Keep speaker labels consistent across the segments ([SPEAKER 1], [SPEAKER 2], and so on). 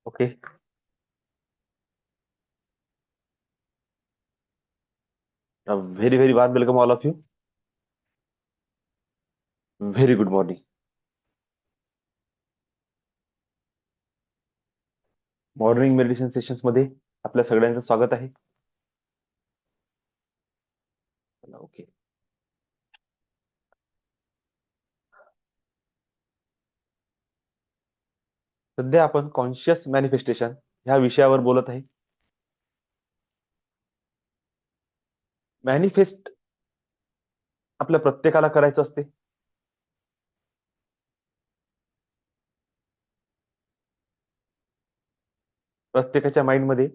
[SPEAKER 1] Okay. A very, very warm welcome, all of you. Very good morning. Morning meditation sessions मध्ये आपल्या सगळ्यांचं स्वागत आहे. ओके. सध्या आपण कॉन्शियस मॅनिफेस्टेशन ह्या विषयावर बोलत आहे. मॅनिफेस्ट आपल्या प्रत्येकाला करायचं असते. प्रत्येकाच्या माइंडमध्ये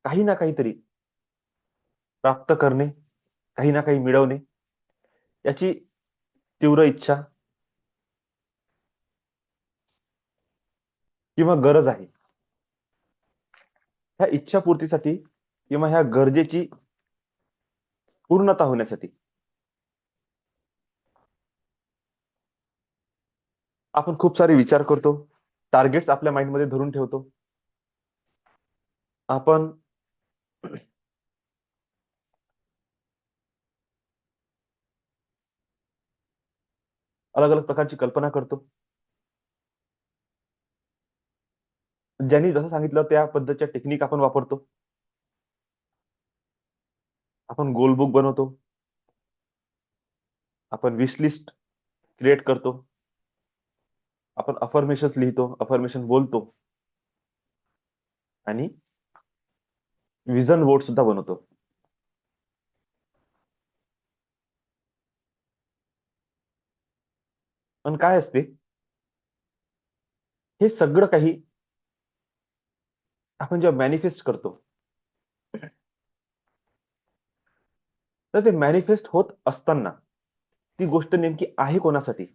[SPEAKER 1] काही ना काहीतरी प्राप्त करणे, काही ना काही मिळवणे याची तीव्र इच्छा किंवा गरज आहे. ह्या इच्छापूर्तीसाठी किंवा ह्या गरजेची पूर्णता होण्यासाठी आपण खूप सारे विचार करतो, टार्गेट्स आपल्या माइंडमध्ये धरून ठेवतो. आपण अलग अलग प्रकारची कल्पना करतो. ज्यांनी जसं सांगितलं त्या पद्धतीच्या टेक्निक आपण वापरतो. आपण गोल बुक बनवतो. आपण विश लिस्ट क्रिएट करतो. आपण अफर्मेशन लिहितो, अफर्मेशन बोलतो आणि विजन बोर्ड सुद्धा बनवतो. पण काय असते, हे सगळं काही आपण जेव्हा मॅनिफेस्ट करतो तर ते मॅनिफेस्ट होत असताना ती गोष्ट नेमकी आहे कोणासाठी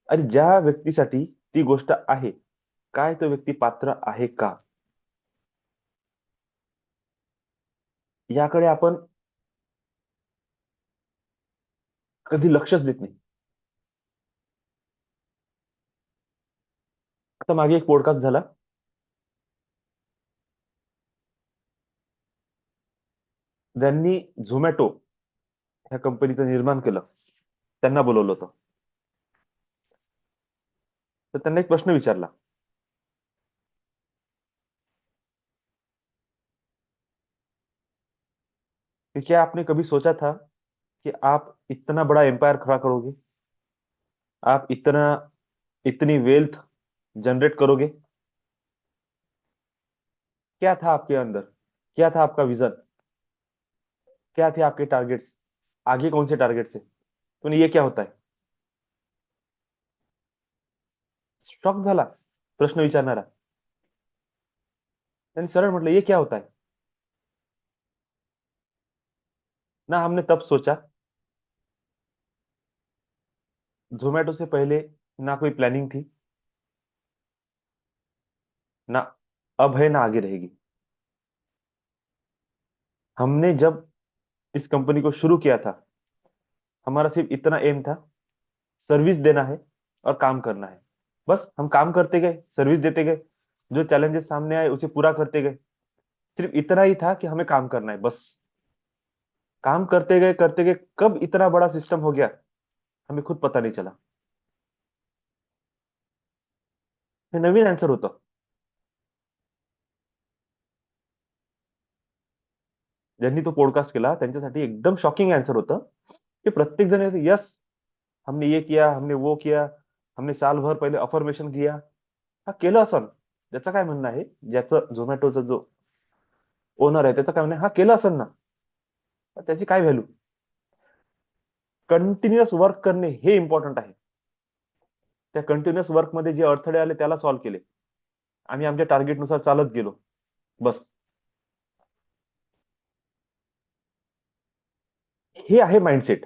[SPEAKER 1] आणि ज्या व्यक्तीसाठी ती गोष्ट आहे, काय तो व्यक्ती पात्र आहे का, याकडे आपण कधी लक्षच देत नाही. आता मागे एक पॉडकास्ट झाला, ज्यांनी झोमॅटो ह्या कंपनीचं निर्माण केलं त्यांना बोलवलं होतं. तर त्यांना एक प्रश्न विचारला कि क्या आपने कभी सोचा था कि आप इतना बड़ा एम्पायर खड़ा करोगे, आप इतनी वेल्थ जनरेट करोगे? क्या था आपके अंदर, क्या था आपका विजन, क्या थे आपके टारगेट्स, आगे कौन से टारगेट्स है? तो ये क्या होता है? शॉक झाला प्रश्न विचारणारा. त्यांनी सरळ म्हटलं, ये क्या होता है? ना हमने तब सोचा, जोमेटो से पहले ना कोई प्लानिंग थी, ना अब है, ना आगे रहेगी. हमने जब इस कंपनी को शुरू किया था, हमारा सिर्फ इतना एम था, सर्विस देना है और काम करना है. बस हम काम करते गए, सर्विस देते गए, जो चैलेंजेस सामने आए उसे पूरा करते गए. सिर्फ इतना ही था कि हमें काम करना है बस. काम करते गए, कब इतना बड़ा सिस्टम हो गया हमें खुद पता नहीं चला. हे नवीन आन्सर होतं. ज्यांनी तो पॉडकास्ट केला त्यांच्यासाठी एकदम शॉकिंग आन्सर होतं की प्रत्येक जण यस, हमने ये किया, हमने वो किया, हमने साल भर पहिले अफर्मेशन किया. हा केलं असन, ज्याचं काय म्हणणं आहे, ज्याचं झोमॅटोचा जो ओनर आहे त्याचं काय म्हणणं आहे, हा केलं असन ना, त्याची काय व्हॅल्यू? कंटिन्युअस वर्क करणे हे इम्पॉर्टंट आहे. त्या कंटिन्युअस वर्क मध्ये जे अडथळे आले त्याला सॉल्व्ह केले. आम्ही आमच्या टार्गेटनुसार चालत गेलो, बस. हे आहे माइंडसेट.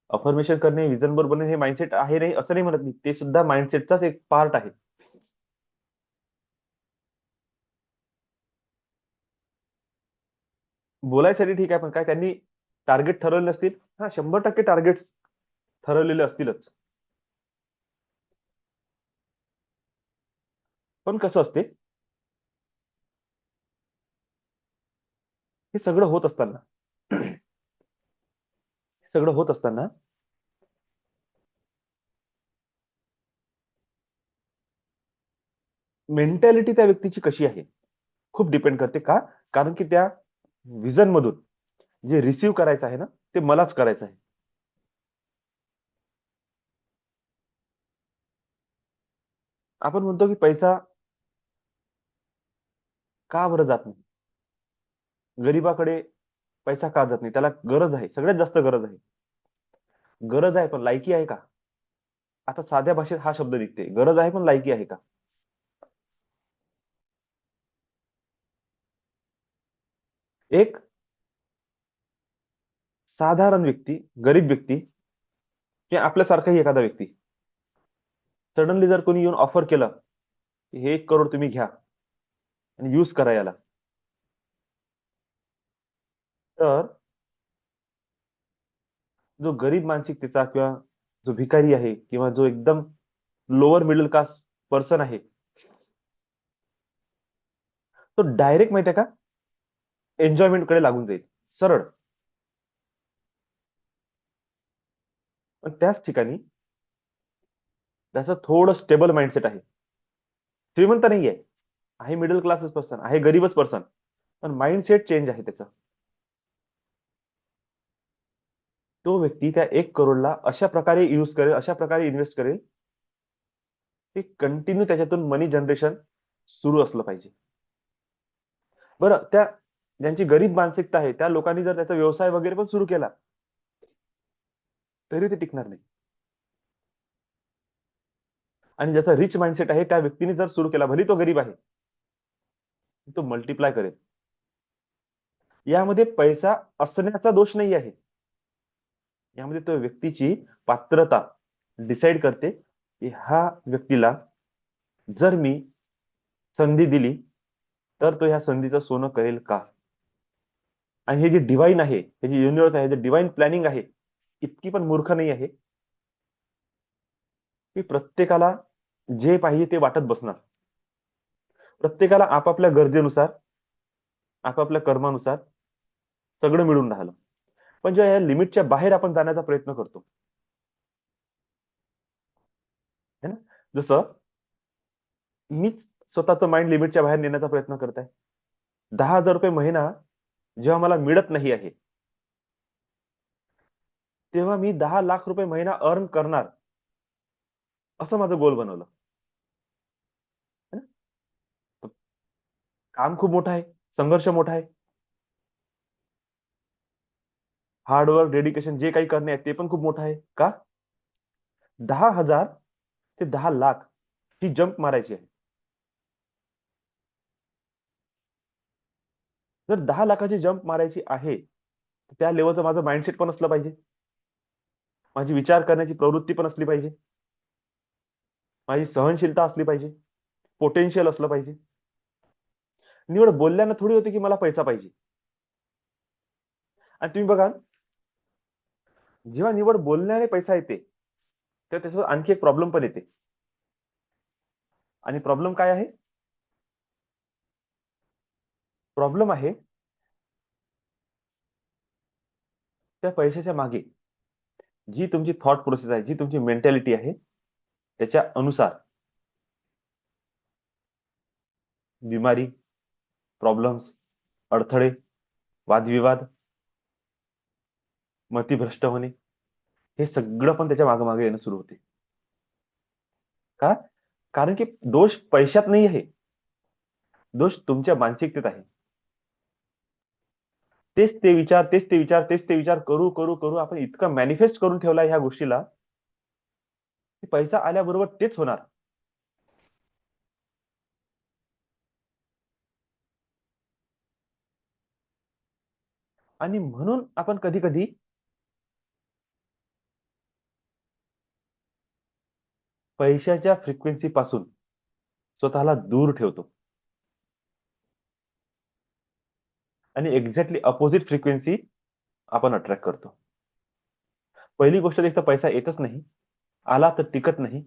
[SPEAKER 1] अफर्मेशन करणे, विजन बोर्ड बनणे हे माइंडसेट आहे नाही असं नाही म्हणत मी, ते सुद्धा माइंडसेटचाच एक पार्ट आहे. बोलायसाठी ठीक आहे, पण काय त्यांनी टार्गेट ठरवले नसतील? हा, 100% टार्गेट ठरवलेले असतीलच. पण कसं असते, हे सगळं होत असताना हे सगळं होत असताना मेंटॅलिटी त्या व्यक्तीची कशी आहे खूप डिपेंड करते. का? कारण की त्या विजन मधून जे रिसीव्ह करायचं आहे ना, ते मलाच करायचं आहे. आपण म्हणतो की पैसा का बरं जात नाही? गरीबाकडे पैसा का जात नाही? त्याला गरज आहे, सगळ्यात जास्त गरज आहे. गरज आहे, पण लायकी आहे का? आता साध्या भाषेत हा शब्द निघते, गरज आहे पण लायकी आहे का? एक साधारण व्यक्ती, गरीब व्यक्ती किंवा आपल्यासारखाही एखादा व्यक्ती, सडनली जर कोणी येऊन ऑफर केलं, की हे 1 करोड तुम्ही घ्या आणि यूज करा याला, तर जो गरीब मानसिकतेचा किंवा जो भिकारी आहे किंवा जो एकदम लोअर मिडल क्लास पर्सन आहे, तो डायरेक्ट माहितीये का, एन्जॉयमेंट कडे लागून जाईल, सरळ. पण त्याच ठिकाणी त्याचं थोडं स्टेबल माइंडसेट आहे. श्रीमंत नाहीये, आहे मिडल क्लासच पर्सन, आहे गरीबच पर्सन, पण माइंडसेट चेंज आहे त्याचा. तो व्यक्ती त्या 1 करोडला अशा प्रकारे युज करेल, अशा प्रकारे इन्व्हेस्ट करेल, की कंटिन्यू त्याच्यातून मनी जनरेशन सुरू असलं पाहिजे. बरं, त्या ज्यांची गरीब मानसिकता आहे त्या लोकांनी जर त्याचा व्यवसाय वगैरे पण सुरू केला, तरी ते टिकणार नाही. आणि ज्याचा रिच माइंडसेट आहे त्या व्यक्तीने जर सुरू केला, भले तो गरीब आहे, तो मल्टिप्लाय करेल. यामध्ये पैसा असण्याचा दोष नाही आहे. यामध्ये तो व्यक्तीची पात्रता डिसाईड करते, की ह्या व्यक्तीला जर मी संधी दिली, तर तो ह्या संधीचं सोनं करेल का? आणि हे जे डिव्हाइन आहे, हे जे युनिव्हर्स आहे, जे डिव्हाइन प्लॅनिंग आहे, इतकी पण मूर्ख नाही आहे, की प्रत्येकाला जे पाहिजे ते वाटत बसणार. प्रत्येकाला आपापल्या गरजेनुसार, आपापल्या कर्मानुसार सगळं मिळून राहिलं. पण जेव्हा या लिमिटच्या बाहेर आपण जाण्याचा प्रयत्न करतो, है ना? जसं मीच स्वतःचं माइंड लिमिटच्या बाहेर नेण्याचा प्रयत्न करत आहे. 10,000 रुपये महिना जेव्हा मला मिळत नाही आहे, तेव्हा मी 10 लाख रुपये महिना अर्न करणार, असं माझं गोल बनवलं. है ना? काम खूप मोठं आहे, संघर्ष मोठा आहे, हार्डवर्क, डेडिकेशन जे काही करणे आहे ते पण खूप मोठं आहे. का? 10,000 ते 10 लाख ही जंप मारायची आहे. जर 10 लाखाची जंप मारायची आहे, तर त्या लेवलचं माझं माइंडसेट पण असलं पाहिजे. माझी विचार करण्याची प्रवृत्ती पण असली पाहिजे. माझी सहनशीलता असली पाहिजे. पोटेन्शियल असलं पाहिजे. निवड बोलल्यानं थोडी होते की मला पैसा पाहिजे. आणि तुम्ही बघा, जेव्हा निवड बोलण्याने पैसा येते, तर त्याच्यावर आणखी एक प्रॉब्लेम पण येते. आणि प्रॉब्लेम काय आहे? प्रॉब्लेम आहे त्या पैशाच्या मागे जी तुमची थॉट प्रोसेस आहे, जी तुमची मेंटॅलिटी आहे, त्याच्या अनुसार बिमारी, प्रॉब्लेम्स, अडथळे, वादविवाद, मतिभ्रष्ट होणे, हे सगळं पण त्याच्या मागे मागे येणं सुरू होते. का? कारण की दोष पैशात नाही आहे, दोष तुमच्या मानसिकतेत आहे. तेच ते विचार, तेच ते विचार, तेच ते विचार करू करू करू आपण इतकं मॅनिफेस्ट करून ठेवलाय ह्या गोष्टीला, की पैसा आल्याबरोबर तेच होणार. आणि म्हणून आपण कधी कधी पैशाच्या फ्रिक्वेन्सी पासून स्वतःला दूर ठेवतो आणि एक्झॅक्टली अपोजिट फ्रिक्वेन्सी आपण अट्रॅक्ट करतो. पहिली गोष्ट, एक तर पैसा येतच नाही, आला तर टिकत नाही,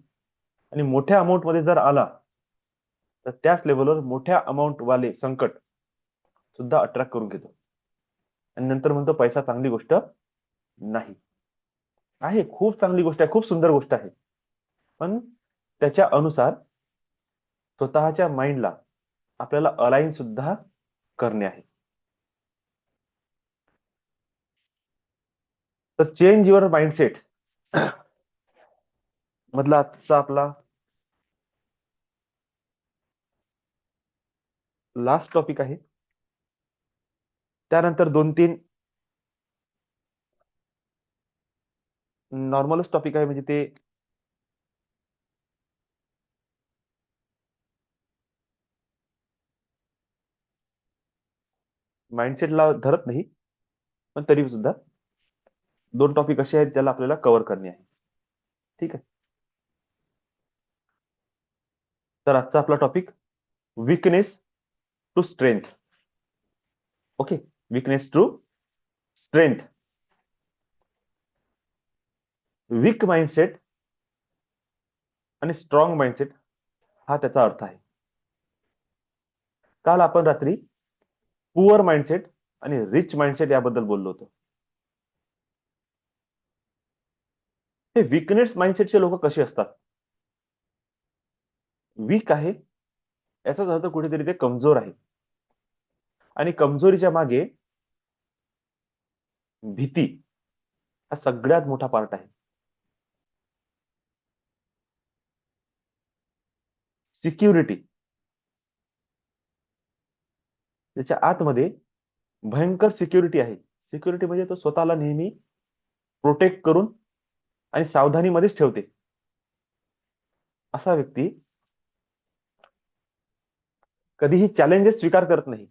[SPEAKER 1] आणि मोठ्या अमाऊंट मध्ये जर आला, तर त्याच लेवलवर मोठ्या अमाऊंट वाले संकट सुद्धा अट्रॅक्ट करून घेतो आणि नंतर म्हणतो पैसा चांगली गोष्ट नाही. आहे, खूप चांगली गोष्ट आहे, खूप सुंदर गोष्ट आहे, पण त्याच्या अनुसार स्वतःच्या माइंडला आपल्याला अलाइन सुद्धा करणे आहे. तर चेंज युअर माइंडसेट मधला आजचा आपला लास्ट टॉपिक आहे. त्यानंतर 2-3 नॉर्मलच टॉपिक आहे, म्हणजे ते माइंडसेटला धरत नाही, पण तरी सुद्धा 2 टॉपिक असे आहेत ज्याला आपल्याला कव्हर करणे आहे. ठीक आहे. तर आजचा आपला topic weakness to strength. Okay, weakness to strength. Weak mindset आणि स्ट्रॉंग माइंडसेट हा त्याचा अर्थ आहे. काल आपण रात्री पुअर माइंडसेट आणि रिच माइंडसेट याबद्दल बोललो होतो. हे वीकनेस माइंडसेटचे लोक कसे असतात? वीक आहे याचाच अर्थ कुठेतरी ते कमजोर आहे, आणि कमजोरीच्या मागे भीती हा सगळ्यात मोठा पार्ट आहे. सिक्युरिटी, त्याच्या आतमध्ये भयंकर सिक्युरिटी आहे. सिक्युरिटी म्हणजे तो स्वतःला नेहमी प्रोटेक्ट करून आणि सावधानीमध्येच ठेवते. असा व्यक्ती कधीही चॅलेंजेस स्वीकार करत नाही.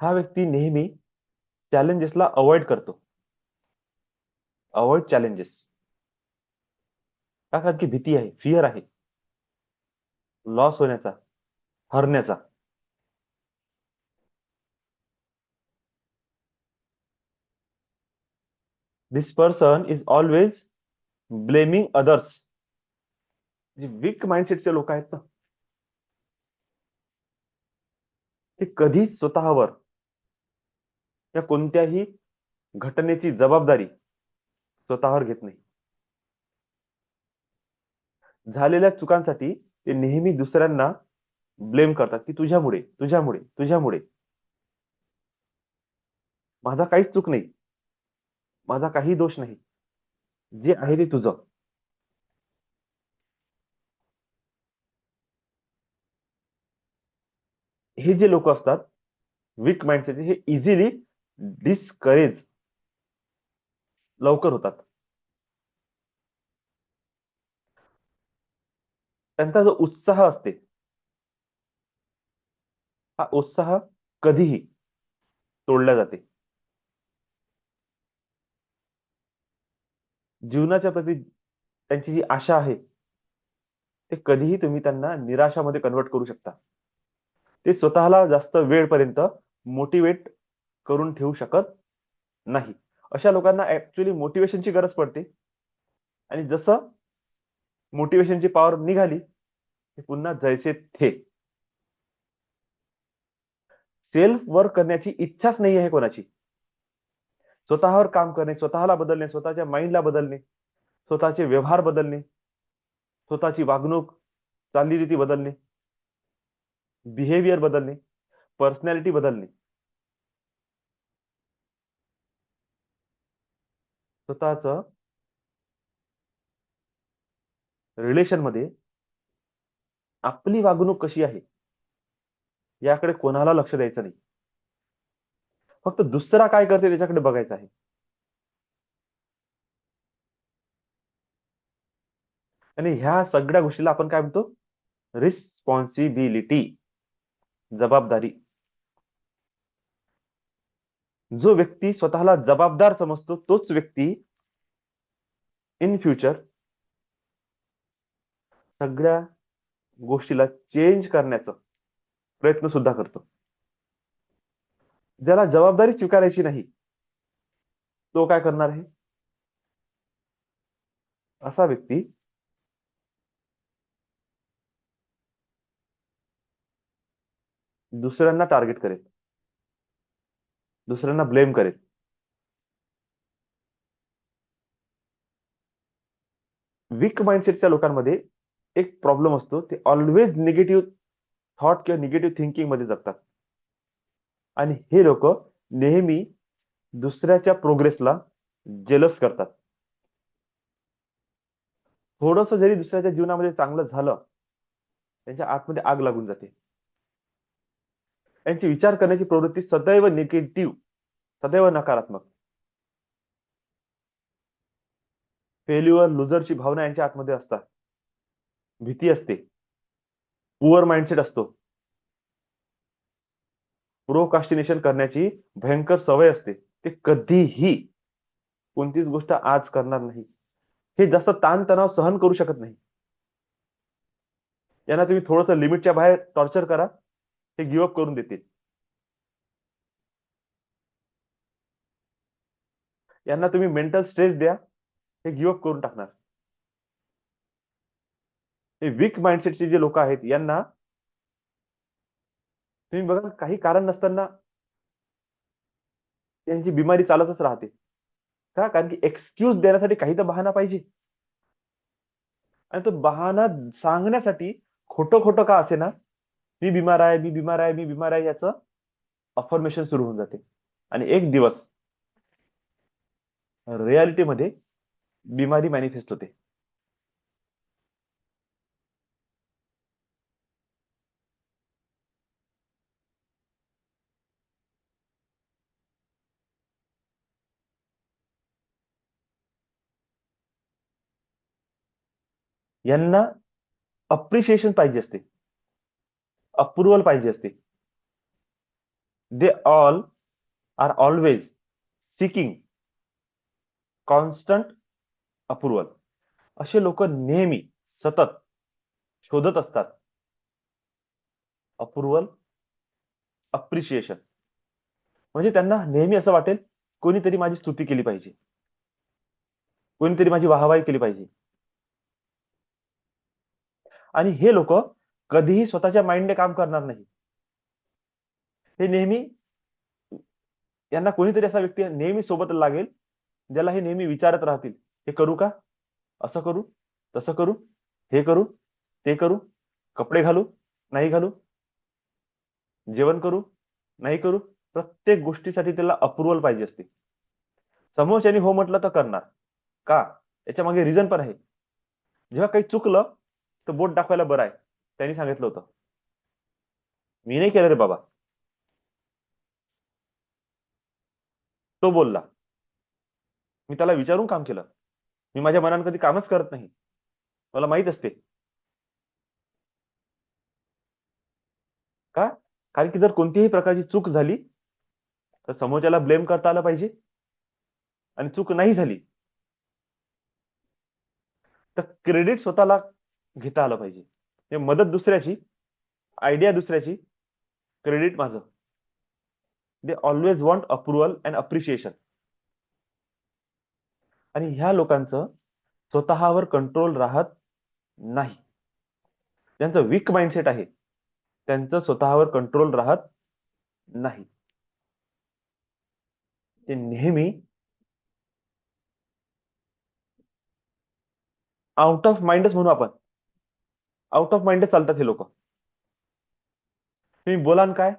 [SPEAKER 1] हा व्यक्ती नेहमी चॅलेंजेसला अवॉइड करतो. अवॉइड चॅलेंजेस का? कारण की भीती आहे, फिअर आहे लॉस होण्याचा, हरण्याचा. This person is always blaming others. जे वीक माइंडसेटचे लोक आहेत ना, ते कधीच स्वतःवर या कोणत्याही घटनेची जबाबदारी स्वतःवर घेत नाही. झालेल्या चुकांसाठी ते नेहमी दुसऱ्यांना ब्लेम करतात की तुझ्यामुळे तुझ्यामुळे तुझ्यामुळे. माझा काहीच चूक नाही, माझा काही दोष नाही, जे आहे ते तुझं. हे जे लोक असतात वीक माइंडसेट, हे इझिली डिस्करेज लवकर होतात. त्यांचा जो उत्साह असते, हा उत्साह कधीही तोडला जाते. जीवनाच्या प्रती त्यांची जी आशा आहे, ते कधीही तुम्ही त्यांना निराशामध्ये कन्वर्ट करू शकता. ते स्वतःला जास्त वेळपर्यंत मोटिवेट करून ठेवू शकत नाही. अशा लोकांना ऍक्च्युली मोटिवेशनची गरज पडते, आणि जसं मोटिवेशनची पॉवर निघाली ते पुन्हा जैसे थे. सेल्फ वर्क करण्याची इच्छाच नाही आहे कोणाची. स्वतःवर काम करणे, स्वतःला बदलणे, स्वतःच्या माइंडला बदलणे, स्वतःचे व्यवहार बदलणे, स्वतःची वागणूक चालीरीती बदलणे, बिहेवियर बदलणे, पर्सनॅलिटी बदलणे, स्वतःच रिलेशन मध्ये आपली वागणूक कशी आहे याकडे कोणाला लक्ष द्यायचं नाही. फक्त दुसरा काय करते त्याच्याकडे बघायचं आहे. आणि ह्या सगळ्या गोष्टीला आपण काय म्हणतो? रिस्पॉन्सिबिलिटी, जबाबदारी. जो व्यक्ती स्वतःला जबाबदार समजतो तोच व्यक्ती इन फ्युचर सगळ्या गोष्टीला चेंज करण्याचा प्रयत्न सुद्धा करतो. ज्याला जबाबदारी स्वीकारायची नाही, तो काय करणार आहे? असा व्यक्ती दुसऱ्यांना टार्गेट करेल, दुसऱ्यांना ब्लेम करेल. वीक माइंडसेटच्या लोकांमध्ये एक प्रॉब्लेम असतो, ते ऑलवेज निगेटिव्ह थॉट किंवा निगेटिव्ह थिंकिंग मध्ये जगतात. आणि हे लोक नेहमी दुसऱ्याच्या प्रोग्रेसला जेलस करतात. थोडस जरी दुसऱ्याच्या जीवनामध्ये चांगलं झालं, त्यांच्या आतमध्ये आग लागून जाते. त्यांची विचार करण्याची प्रवृत्ती सदैव निगेटिव्ह, सदैव नकारात्मक. फेल्युअर लुजरची भावना यांच्या आतमध्ये असतात. भीती असते, पुअर माइंडसेट असतो, प्रोकास्टिनेशन करण्याची भयंकर सवय असते. ते कधीही कोणतीच गोष्ट आज करणार नाही. हे जास्त ताणतणाव सहन करू शकत नाही. यांना तुम्ही थोडस लिमिटच्या बाहेर टॉर्चर करा, हे गिव्हअप करून देतील. यांना तुम्ही मेंटल स्ट्रेस द्या, हे गिव्हअप करून टाकणार. हे वीक माइंडसेटचे जे लोक आहेत, यांना तुम्ही बघा, काही कारण नसताना त्यांची बिमारी चालतच राहते. का? कारण की एक्सक्यूज देण्यासाठी काही तर बहाणा पाहिजे. आणि तो बहाणा सांगण्यासाठी खोटं खोटं का असे ना, मी बिमार आहे, मी बिमार आहे, मी बिमार आहे, याचं अफर्मेशन सुरू होऊन जाते. आणि एक दिवस रियालिटीमध्ये बिमारी मॅनिफेस्ट होते. यांना अप्रिशिएशन पाहिजे असते, अप्रुव्हल पाहिजे असते. They all are always seeking constant approval. असे लोक नेहमी सतत शोधत असतात अप्रुव्हल, अप्रिशिएशन. म्हणजे त्यांना नेहमी असं वाटेल, कोणीतरी माझी स्तुती केली पाहिजे, कोणीतरी माझी वाहवाही केली पाहिजे. आणि हे लोक कधीही स्वतःच्या माइंडने काम करणार नाही. हे नेहमी, यांना कोणीतरी असा व्यक्ती नेहमी सोबत लागेल, ज्याला हे नेहमी विचारत राहतील, हे करू का, असं करू, तसं करू, हे करू, ते करू, कपडे घालू, नाही घालू, जेवण करू, नाही करू. प्रत्येक गोष्टीसाठी त्याला अप्रुव्हल पाहिजे असते. समोरच्यानी हो म्हटलं तर करणार. का? याच्या मागे रिझन पण आहे. जेव्हा काही चुकलं तर बोट दाखवायला बरं आहे, त्यांनी सांगितलं होतं, मी नाही केलं रे बाबा, तो बोलला, मी त्याला विचारून काम केलं, मी माझ्या मनाने कधी कामच करत नाही, मला माहित असते. का? कारण की जर कोणतीही प्रकारची चूक झाली तर समोरच्याला ब्लेम करता आलं पाहिजे. आणि चूक नाही झाली तर क्रेडिट स्वतःला घेता आलं पाहिजे. हे मदत दुसऱ्याची, आयडिया दुसऱ्याची, क्रेडिट माझं. They always want approval and appreciation. आणि ह्या लोकांचं स्वतःवर कंट्रोल राहत नाही. ज्यांचं वीक माइंडसेट आहे, त्यांचं स्वतःवर कंट्रोल राहत नाही. ते नेहमी आउट ऑफ माइंडच म्हणू आपण, आउट ऑफ माइंडच चालतात हे लोक. तुम्ही बोलान काय,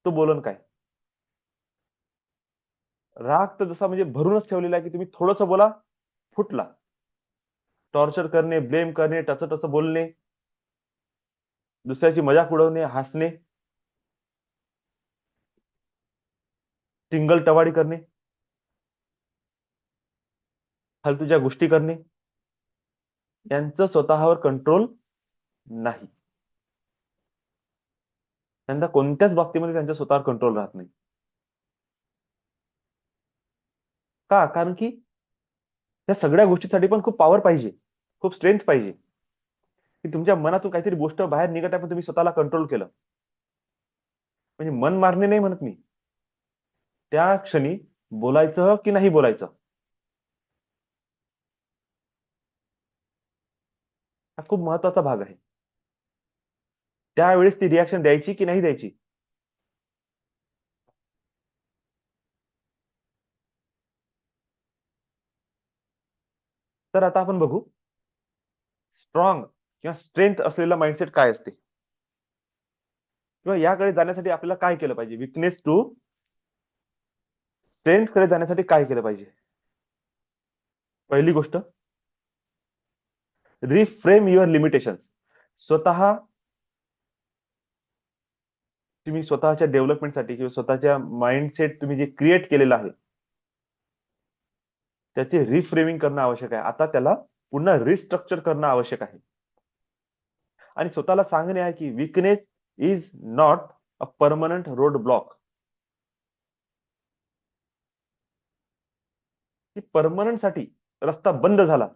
[SPEAKER 1] तो बोलन काय. राग तर जसा म्हणजे भरूनच ठेवलेला आहे, की तुम्ही थोडंसं बोला, फुटला. टॉर्चर करणे, ब्लेम करणे, टच टच बोलणे, दुसऱ्याची मजाक उडवणे, हसणे, टिंगल टवाळी करणे, फालतूच्या गोष्टी करणे, यांचं स्वतःवर कंट्रोल नाही. त्यांना कोणत्याच बाबतीमध्ये त्यांच्या स्वतःवर कंट्रोल राहत नाही. का? कारण की या सगळ्या गोष्टीसाठी पण खूप पॉवर पाहिजे, खूप स्ट्रेंथ पाहिजे. की तुमच्या मनातून काहीतरी गोष्ट बाहेर निघत आहे, पण तुम्ही स्वतःला कंट्रोल केलं. म्हणजे मन मारणे नाही म्हणत मी, त्या क्षणी बोलायचं की नाही बोलायचं. हा खूप महत्वाचा भाग आहे. त्यावेळेस ती रिॲक्शन द्यायची की नाही द्यायची? तर आता आपण बघू स्ट्रॉंग किंवा स्ट्रेंथ असलेला माइंडसेट काय असते, किंवा याकडे जाण्यासाठी आपल्याला काय केलं पाहिजे. विकनेस टू स्ट्रेंथ कडे जाण्यासाठी काय केलं पाहिजे? पहिली गोष्ट, रिफ्रेम युअर लिमिटेशन. स्वतः तुम्ही स्वतःच्या डेव्हलपमेंटसाठी किंवा स्वतःच्या माइंडसेट तुम्ही जे क्रिएट केलेलं आहे त्याचे रिफ्रेमिंग करणं आवश्यक आहे. आता त्याला पुन्हा रिस्ट्रक्चर करणं आवश्यक आहे. आणि स्वतःला सांगणे आहे की weakness is not a permanent road block. की परमनंट साठी रस्ता बंद झाला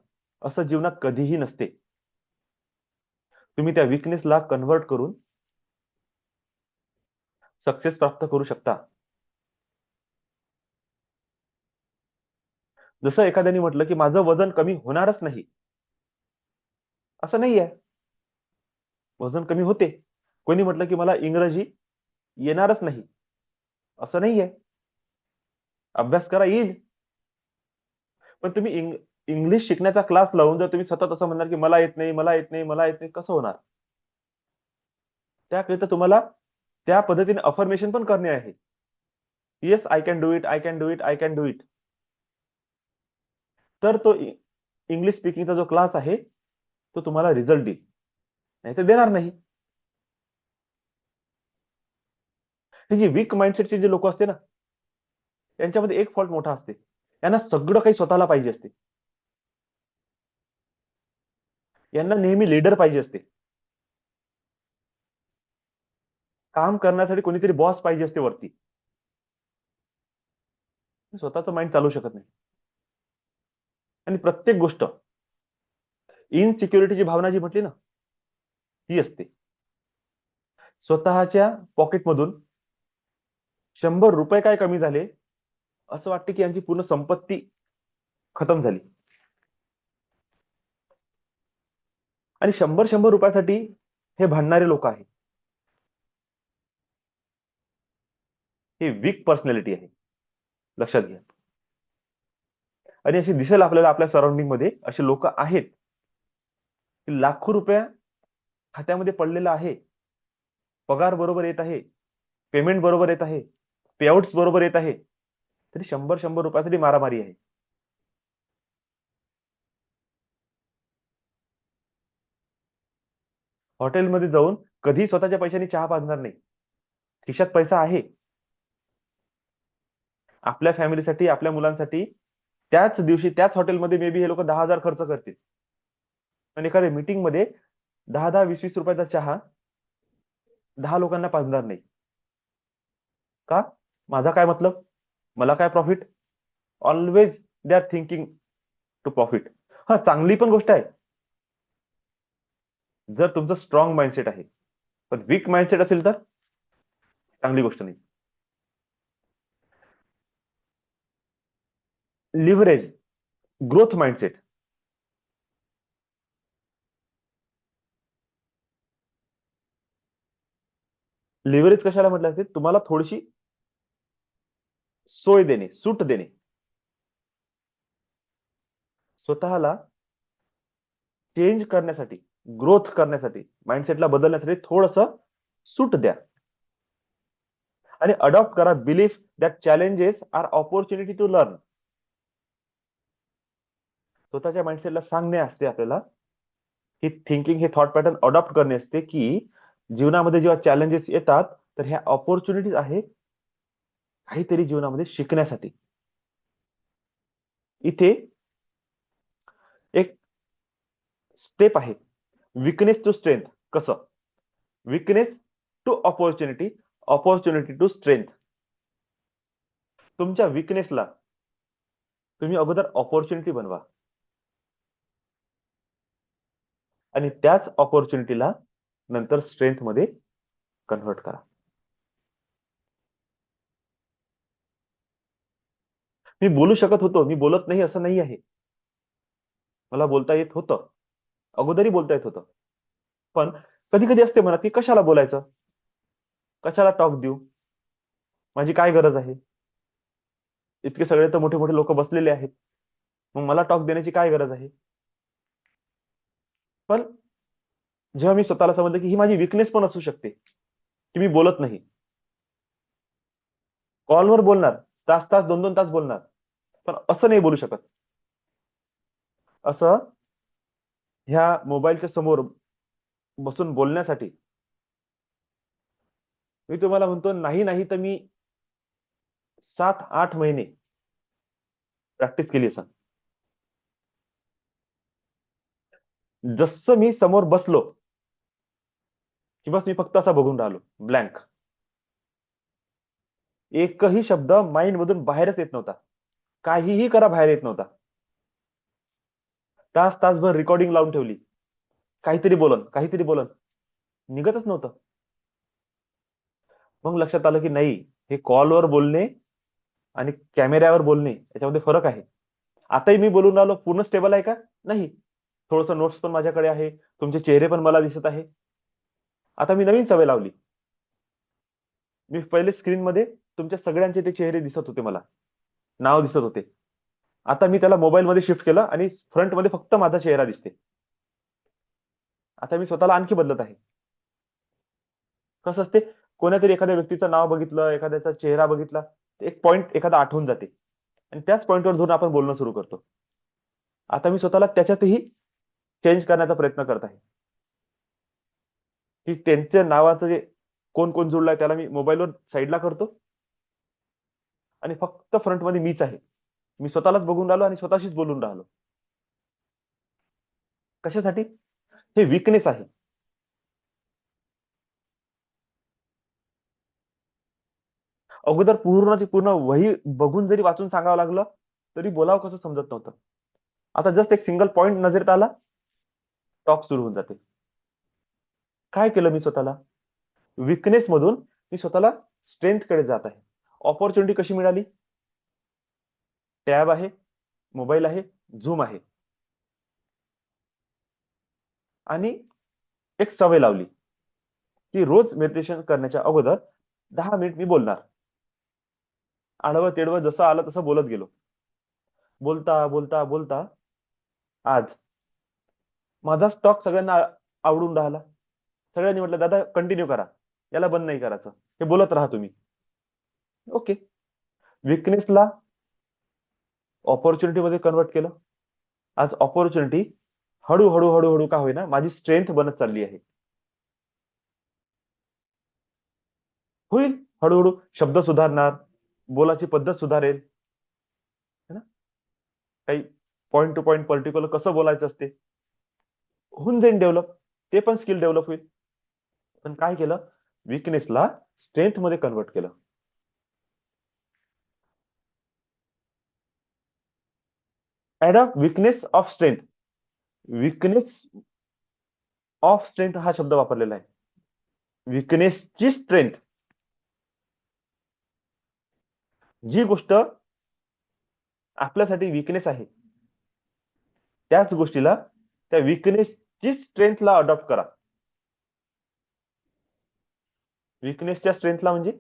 [SPEAKER 1] असं जीवनात कधीही नसते. तुम्ही त्या विकनेसला कन्व्हर्ट करून सक्सेस प्राप्त करू शकता. जसं एखाद्याने म्हटलं की माझं वजन कमी होणारच नाही, असं नाहीये. वजन कमी होते. कोणी म्हटलं की मला इंग्रजी येणारच नाही, असं नाहीये. अभ्यास करा, येईल. पण तुम्ही इंग्लिश शिकण्याचा क्लास लावून जर तुम्ही सतत असं म्हणणार की मला येत नाही, मला येत नाही, मला येत नाही, कसं होणार? त्याकरिता तुम्हाला त्या पद्धतीने अफर्मेशन पण करणे आहे. Yes, I can do it, I can do it, I can do it. तर तो इंग्लिश स्पीकिंगचा जो क्लास आहे तो तुम्हाला रिझल्ट देईल, नाही तर देणार नाही. ही जी वीक माइंडसेटचे जे लोक असते ना, यांच्यामध्ये एक फॉल्ट मोठा असते. यांना सगळं काही स्वतःला पाहिजे असते. यांना नेहमी लीडर पाहिजे असते. काम करण्यासाठी कोणीतरी बॉस पाहिजे असते वरती. स्वतःचं माइंड चालू शकत नाही. आणि प्रत्येक गोष्ट इनसिक्युरिटीची भावना जी म्हटली ना, ती असते. स्वतःच्या पॉकेटमधून 100 रुपये काय कमी झाले असं वाटते की यांची पूर्ण संपत्ती खतम झाली. आणि 100 रुपयासाठी हे भांडणारे लोक आहेत. हे वीक पर्सनॅलिटी आहे, लक्षात घ्या. आणि अशी दिसेल आपल्याला आपल्या सराउंडिंग मध्ये असे लोक आहेत की लाखो रुपया खात्यामध्ये पडलेला आहे, पगार बरोबर येत आहे, पेमेंट बरोबर येत आहे, पेआउट्स बरोबर येत आहे, तरी 100 रुपयासाठी मारामारी आहे. हॉटेलमध्ये जाऊन कधी स्वतःच्या पैशाने चहा पाजणार नाही. खिशात पैसा आहे, आपल्या फॅमिलीसाठी, आपल्या मुलांसाठी त्याच दिवशी त्याच हॉटेलमध्ये मे बी हे लोक 10,000 खर्च करतील. पण एखाद्या मीटिंग मध्ये 10-10, 20-20 रुपयाचा चहा 10 लोकांना पाजणार नाही. का? माझा काय मतलब, मला काय profit? Always they are thinking to profit. हा, चांगली पण गोष्ट आहे जर तुमचं स्ट्रॉंग माइंडसेट आहे. पण वीक माइंडसेट असेल तर चांगली गोष्ट नाही. Leverage growth mindset. लिव्हरेज कशाला म्हटलं असेल? तुम्हाला थोडीशी सोय देणे, सूट देणे. स्वतःला चेंज करण्यासाठी, ग्रोथ करण्यासाठी, माइंडसेटला बदलण्यासाठी थोडस सूट द्या. आणि अडॉप्ट करा belief that challenges are opportunity to learn. स्वतःच्या माइंडसेटला सांगणे असते आपल्याला की थिंकिंग हे थॉट पॅटर्न अडॉप्ट करणे असते की जीवनामध्ये जेव्हा चॅलेंजेस येतात तर ह्या ऑपॉर्च्युनिटीज आहे काहीतरी जीवनामध्ये शिकण्यासाठी. इथे एक स्टेप आहे, विकनेस टू स्ट्रेंथ. कसं? Weakness to opportunity, opportunity to strength. तुमच्या विकनेसला तुम्ही अगोदर ऑपॉर्च्युनिटी बनवा आणि त्याच ऑपॉर्च्युनिटीला नंतर स्ट्रेंथ मध्ये कन्व्हर्ट करा. मी बोलू शकत होतो, मी बोलत नाही असं नाही आहे. मला बोलता येत होतं. अगोदरही बोलता येत होतं. पण कधी कधी असते मनात की कशाला बोलायचं, कशाला टॉक देऊ, माझी काय गरज आहे, इतके सगळे तर मोठे मोठे लोक बसलेले आहेत, मग मला टॉक देण्याची काय गरज आहे. पण जेव्हा मी स्वतःला समजलं की ही माझी विकनेस पण असू शकते, की मी बोलत नाही, कॉलवर बोलणार, तास तास 2-2 तास बोलणार, पण असं नाही बोलू शकत, असं ह्या मोबाईलच्या समोर बसून बोलण्यासाठी मी तुम्हाला म्हणतो, नाही नाही तर मी 7-8 महिने प्रॅक्टिस केली असं. जसं मी समोर बसलो की बस मी फक्त असा बघून राहिलो, ब्लँक. एकही शब्द माइंड मधून बाहेरच येत नव्हता, काहीही करा बाहेर येत नव्हता. तास तासभर रेकॉर्डिंग लावून ठेवली, काहीतरी बोलन, निघतच नव्हतं. मग लक्षात आलं की नाही, हे कॉलवर बोलणे आणि कॅमेऱ्यावर बोलणे याच्यामध्ये फरक आहे. आताही मी बोलून राहिलो, पूर्ण स्टेबल आहे का? नाही. थोडस नोट्स पण माझ्याकडे आहे, तुमचे चेहरे पण मला दिसत आहे. आता मी नवीन सवय लावली. मी पहिले स्क्रीन मध्ये तुमच्या सगळ्यांचे ते चेहरे दिसत होते, मला नाव दिसत होते. आता मी त्याला मोबाईल मध्ये शिफ्ट केलं आणि फ्रंट मध्ये फक्त माझा चेहरा दिसते. आता मी स्वतःला आणखी बदलत आहे. कसं असते, कोणातरी एखाद्या व्यक्तीचं नाव बघितलं, एखाद्याचा चेहरा बघितला, एक पॉइंट एखादा आठवून जाते आणि त्याच पॉइंटवर धरून आपण बोलणं सुरू करतो. आता मी स्वतःला त्याच्यातही चेंज करण्याचा प्रयत्न करत आहे, की त्यांच्या नावाचं जे कोण कोण जोडलाय त्याला मी मोबाईलवर साईडला करतो आणि फक्त फ्रंटमध्ये मीच आहे. मी स्वतःलाच बघून राहिलो आणि स्वतःशीच बोलून राहिलो. कशासाठी? हे विकनेस आहे. अगोदर पूर्णची पूर्ण वही बघून जरी वाचून सांगावं लागलं तरी बोलावं कसं समजत नव्हतं. आता जस्ट एक सिंगल पॉइंट नजरेत आला, टॉक सुरू होऊन जाते. काय केलं मी स्वतःला? विकनेस मधून मी स्वतःला स्ट्रेंथ कडे जात आहे. ऑपॉर्च्युनिटी कशी मिळाली? टॅब आहे, मोबाईल आहे, झूम आहे, आणि एक सवय लावली की रोज मेडिटेशन करण्याच्या अगोदर 10 मिनिट मी बोलणार. आडवं तेडवं जसं आलं तसं बोलत गेलो. बोलता बोलता बोलता आज माझा स्टॉक सगळ्यांना आवडून राहिला. सगळ्यांनी म्हटलं, दादा कंटिन्यू करा, याला बंद नाही करायचं, हे बोलत राहा तुम्ही. ओके. विकनेसला ऑपॉर्च्युनिटी मध्ये कन्वर्ट केलं. आज ऑपॉर्च्युनिटी हळूहळू हळूहळू का होईना माझी स्ट्रेंथ बनत चालली आहे. होईल, हळूहळू शब्द सुधारणार, बोलाची पद्धत सुधारेल, है ना. काही पॉइंट टू पॉइंट पर्टिक्युलर कसं बोलायचं असते, होऊन जाईल डेव्हलप. ते पण स्किल डेव्हलप होईल. पण काय केलं, विकनेसला स्ट्रेंथ मध्ये कन्वर्ट केलं. Add a weakness of strength. Weakness of strength हा शब्द वापरलेला आहे. विकनेसची स्ट्रेंथ, जी गोष्ट आपल्यासाठी विकनेस आहे त्याच गोष्टीला, त्या विकनेसची स्ट्रेंथला अडॉप्ट करा. विकनेसच्या स्ट्रेंथला म्हणजे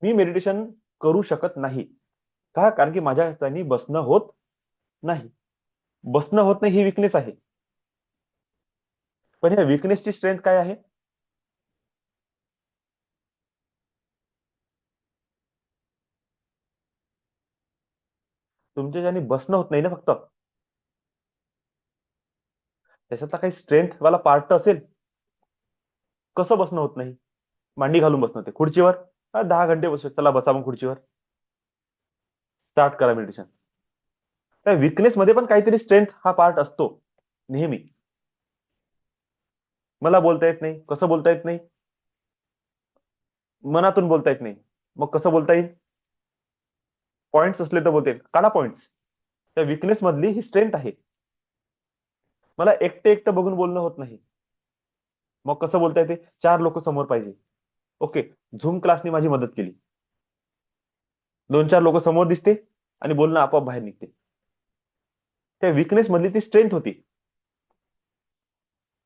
[SPEAKER 1] मी मेडिटेशन करू शकत नाही का? कारण की माझ्या हाताने बसणं होत नाही. बसणं होत नाही ही विकनेस आहे. पण ह्या विकनेसची स्ट्रेंथ काय आहे? तुमच्या ज्याने बसणं होत नाही ना, फक्त त्याच्यातला काही स्ट्रेंथ वाला पार्ट असेल. कसं बसणं होत नाही? मांडी घालून बसणं होते खुर्चीवर. 10 घंटे बसू, चला बसा मग खुर्चीवर, स्टार्ट करा मेडिटेशन. त्या विकनेस मध्ये पण काहीतरी स्ट्रेंथ हा पार्ट असतो नेहमी. मला बोलता येत नाही, कसं बोलता येत नाही? मनातून बोलता येत नाही, मग कसं बोलता येईल? पॉइंट्स असले तर बोलते, काढा पॉइंट्स. त्या विकनेस मधली ही स्ट्रेंथ आहे. मला एकटे एकटं बघून बोलणं होत नाही, मग कसं बोलता येते? 4 लोक समोर पाहिजे. ओके, झूम क्लासने माझी मदत केली. 2-4 लोक समोर दिसते आणि बोलणं आपोआप बाहेर निघते. त्या विकनेस मधली ती स्ट्रेंथ होती.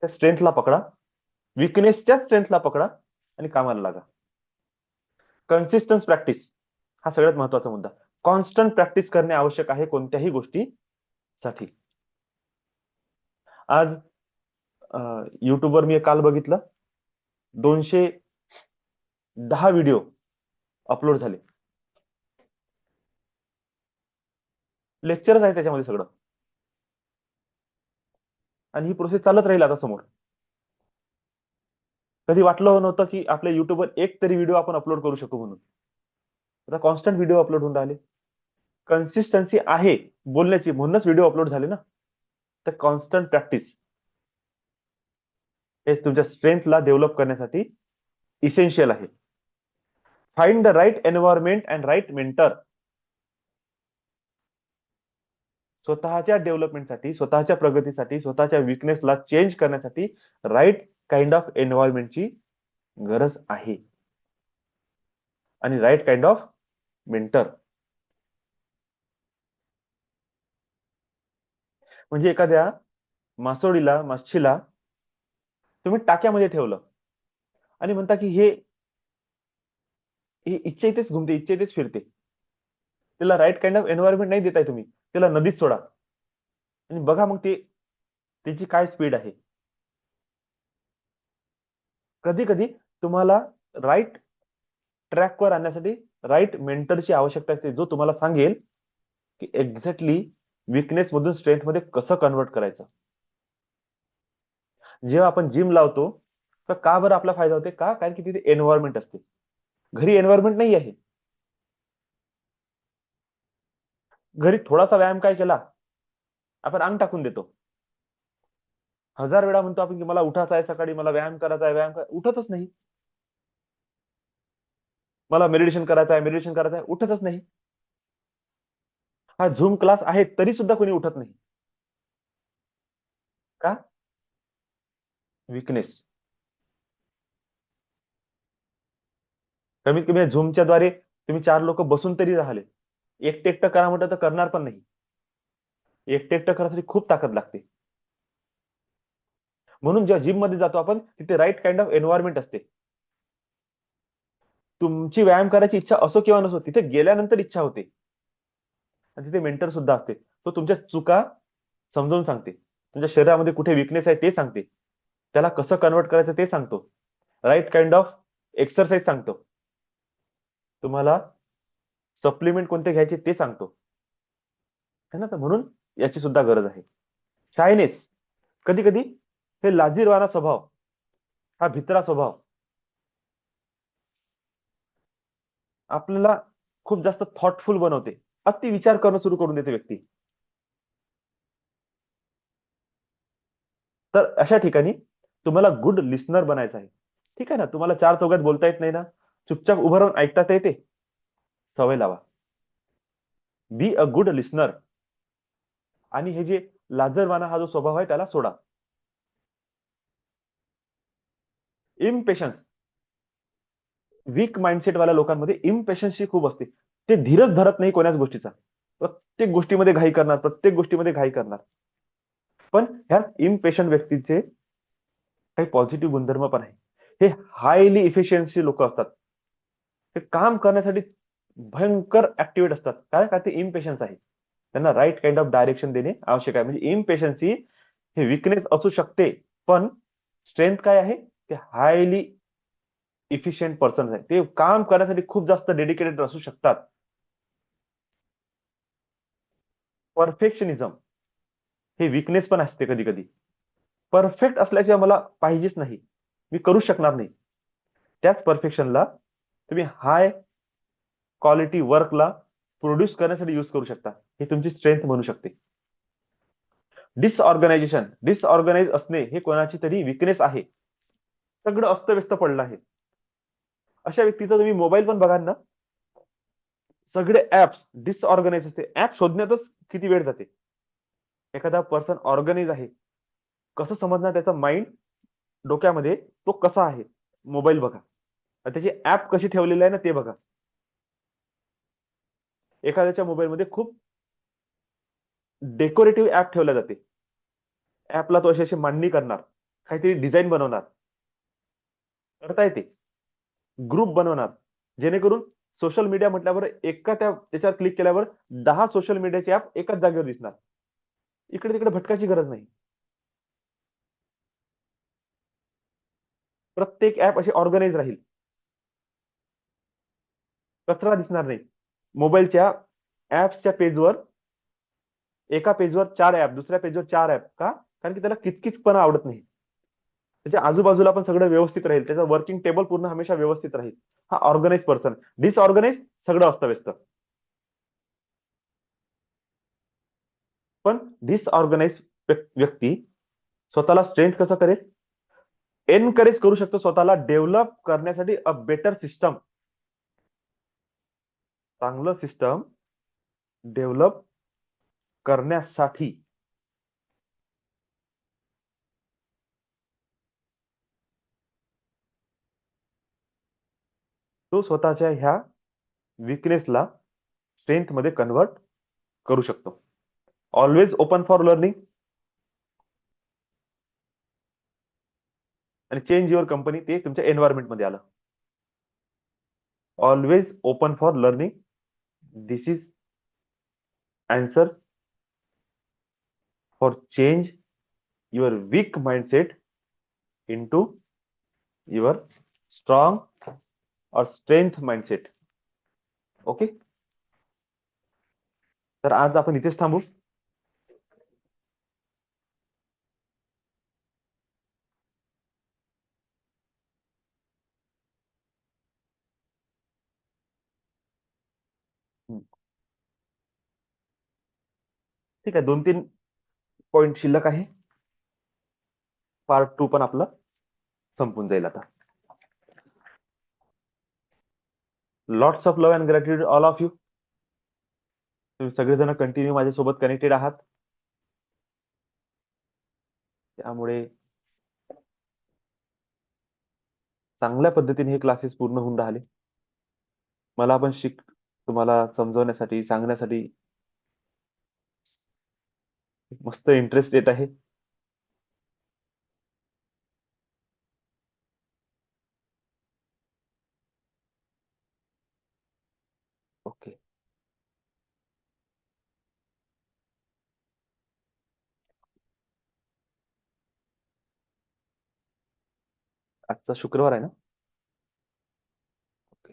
[SPEAKER 1] त्या स्ट्रेंथला पकडा, विकनेसच्या स्ट्रेंथला पकडा आणि कामाला लागा. कन्सिस्टन्स प्रॅक्टिस हा सगळ्यात महत्वाचा मुद्दा. कॉन्स्टंट प्रॅक्टिस करणे आवश्यक आहे कोणत्याही गोष्टीसाठी. आज युट्यूबवर मी काल बघितलं, 210 व्हिडिओ अपलोड झाले. लेक्चरच आहे त्याच्यामध्ये सगळं, आणि ही प्रोसेस चालत राहील आता समोर. कधी वाटलं नव्हतं की आपल्या युट्यूबवर एक तरी व्हिडिओ आपण अपलोड करू शकू म्हणून. आता कॉन्स्टंट व्हिडिओ अपलोड होऊन राहिले. कन्सिस्टन्सी आहे बोलण्याची, म्हणूनच व्हिडिओ अपलोड झाले ना. तर कॉन्स्टंट प्रॅक्टिस हे तुमच्या स्ट्रेंथला डेव्हलप करण्यासाठी इसेन्शियल आहे. Find the right environment and right mentor. स्वतःच्या डेव्हलपमेंटसाठी, स्वतःच्या प्रगतीसाठी, स्वतःच्या विकनेसला चेंज करण्यासाठी राईट काइंड ऑफ एन्व्हायरमेंटची गरज आहे, आणि राईट काइंड ऑफ मेंटर. म्हणजे एखाद्या मासोळीला, मच्छीला तुम्ही टाक्यामध्ये ठेवलं आणि म्हणता की हे इच्छा इथेच घुमते, इच्छा इथेच फिरते, त्याला राईट काइंड ऑफ एन्व्हायरमेंट नाही देताय तुम्ही, त्याला नदीत सोडा आणि बघा मग ते त्याची काय स्पीड आहे. कधी कधी तुम्हाला राईट ट्रॅकवर आणण्यासाठी राईट मेंटरची आवश्यकता असते, जो तुम्हाला सांगेल की एक्झॅक्टली विकनेस मधून स्ट्रेंथ मध्ये कसं कन्वर्ट करायचं. जेव्हा आपण जिम लावतो तर का बरं आपला फायदा होते? का? कारण की तिथे एन्व्हायरमेंट असते. घरी एन्व्हायरमेंट नाही आहे. घरी थोडासा व्यायाम काय केला, आपण अंग टाकून देतो. 1000 वेळा म्हणतो आपण की मला उठायचं आहे, सकाळी मला व्यायाम करायचा आहे, उठतच नाही. मला मेडिटेशन करायचं आहे, मेडिटेशन करायचं आहे, उठतच नाही. हा झूम क्लास आहे तरी सुद्धा कोणी उठत नाही. का? विकनेस. कमीत कमी झूमच्या द्वारे तुम्ही 4 लोक बसून तरी राहिले. एकटे एकटं करा म्हटलं तर करणार पण नाही. एकटे एकटं करायसाठी खूप ताकद लागते. म्हणून जेव्हा जिम मध्ये जातो आपण, तिथे राईट काइंड ऑफ एन्व्हायरमेंट असते. तुमची व्यायाम करायची इच्छा असो किंवा नसो, तिथे गेल्यानंतर इच्छा होते. आणि तिथे मेंटर सुद्धा असते, तो तुमच्या चुका समजावून सांगते, तुमच्या शरीरामध्ये कुठे विकनेस आहे ते सांगते, त्याला कसं कन्वर्ट करायचं ते सांगतो, राईट काइंड ऑफ एक्सरसाइज सांगतो, तुम्हाला सप्लिमेंट कोणते घ्यायचे ते सांगतो, है ना. तर म्हणून याची सुद्धा गरज आहे. शायनेस, कधी कधी हे लाजीरवाना स्वभाव, हा भित्रा स्वभाव आपल्याला खूप जास्त थॉटफुल बनवते. अति विचार करणं सुरू करून देते व्यक्ती. तर अशा ठिकाणी तुम्हाला गुड लिस्नर बनायचं आहे. ठीक आहे ना, तुम्हाला चार चौघात बोलता येत नाही ना, चुपचाप उभं राहून ऐकता तर येते. सवय लावा, बी अ गुड लिस्नर. आणि हे जे लाजरवाना हा जो स्वभाव आहे त्याला सोडा. इम्पेशन्स, वीक माइंडसेट वाल्या लोकांमध्ये इम्पेशन्स खूप असते. ते धीरच धरत नाही कोणाच गोष्टीचा, प्रत्येक गोष्टीमध्ये घाई करणार, प्रत्येक गोष्टीमध्ये घाई करणार. पण ह्या इम्पेशंट व्यक्तीचे काही पॉझिटिव्ह गुणधर्म पण आहे. हे हायली इफिशियन्सी लोक असतात. ते काम करण्यासाठी भयंकर ऍक्टिव्हेट असतात. काय? का ते इम्पेशन्स आहे. त्यांना राईट काइंड ऑफ डायरेक्शन देणे आवश्यक आहे. म्हणजे इम्पेशन्सी हे विकनेस असू शकते, पण स्ट्रेंथ काय आहे? ते हायली इफिशियंट पर्सन आहे. ते काम करण्यासाठी खूप जास्त डेडिकेटेड असू शकतात. परफेक्शनिझम हे विकनेस पण असते कधी कधी. परफेक्ट असल्याशिवाय मला पाहिजेच नाही, मी करू शकणार नाही. त्याच परफेक्शनला तुम्ही हाय क्वालिटी वर्कला प्रोड्यूस करण्यासाठी यूज करू शकता. हे तुमची स्ट्रेंथ म्हणू शकते. डिसऑर्गनायझेशन, डिसऑर्गनाइज असणे हे कोणाची तरी विकनेस आहे. सगळं अस्तव्यस्त पडलं आहे. अशा व्यक्तीचा तुम्ही मोबाईल पण बघाल ना, सगळे ऍप्स डिसऑर्गनाइज असते. ऍप शोधण्यातच किती वेळ जाते. एखादा पर्सन ऑर्गनाइज आहे कसं समजणार? त्याचा माइंड डोक्यामध्ये तो कसा आहे? मोबाईल बघा, त्याची ऍप कशी ठेवलेली आहे ना ते बघा. एखाद्याच्या मोबाईलमध्ये खूप डेकोरेटिव्ह ऍप ठेवल्या जाते. ऍपला तो अशी अशी मांडणी करणार, काहीतरी डिझाईन बनवणार, करता येते, ग्रुप बनवणार, जेणेकरून सोशल मीडिया म्हटल्यावर एका त्याच्यावर क्लिक केल्यावर 10 सोशल मीडियाचे ऍप एकाच जागेवर दिसणार. इकडे तिकडे भटकायची गरज नाही. प्रत्येक ऍप अशी ऑर्गनाइज राहील, कचरा दिसणार नाही. मोबाईलच्या ऍप्सच्या पेजवर, एका पेजवर 4 ऍप, दुसऱ्या पेजवर 4 ऍप, का? कारण की त्याला किचकिचपणा आवडत नाही. त्याच्या आजूबाजूला पण सगळं व्यवस्थित राहील, त्याचा वर्किंग टेबल पूर्ण हमेशा व्यवस्थित राहील. हा ऑर्गनाइज पर्सन. डिसऑर्गनाइज सगळं अस्तव्यस्त. पण डिसऑर्गनाइज व्यक्ती स्वतःला स्ट्रेंथ कसं करेल, एनकरेज करू शकतो स्वतःला डेव्हलप करण्यासाठी अ बेटर सिस्टम. चांगलं सिस्टम डेव्हलप करण्यासाठी तो स्वतःच्या ह्या विकनेसला स्ट्रेंथ मध्ये कन्वर्ट करू शकतो. ऑलवेज ओपन फॉर लर्निंग आणि चेंज युअर कंपनी, ते तुमच्या एन्व्हायरमेंट मध्ये आलं. Always open for learning, this is answer for change your weak mindset into your strong or strength mindset. Okay, तर आज आपण इथेच थांबू. ठीक आहे, 2-3 पॉइंट शिल्लक आहे. पार्ट 2 पण आपलं संपून जाईल आता. Lots of love and gratitude all of you. तुम्ही सगळेजण कंटिन्यू माझ्यासोबत कनेक्टेड आहात, त्यामुळे चांगल्या पद्धतीने हे क्लासेस पूर्ण होऊन राहिले. मला पण तुम्हाला समजवण्यासाठी, सांगण्यासाठी मस्त इंटरेस्ट येत आहे. ओके, आजचा शुक्रवार आहे ना? ओके,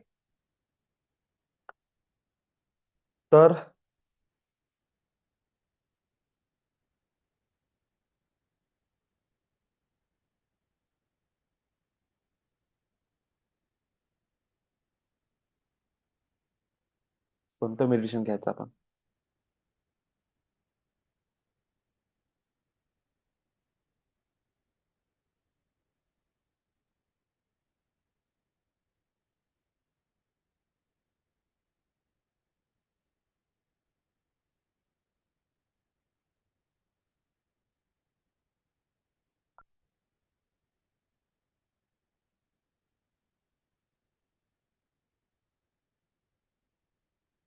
[SPEAKER 1] तर कोणतं मेडिटेशन घ्यायचं आपण?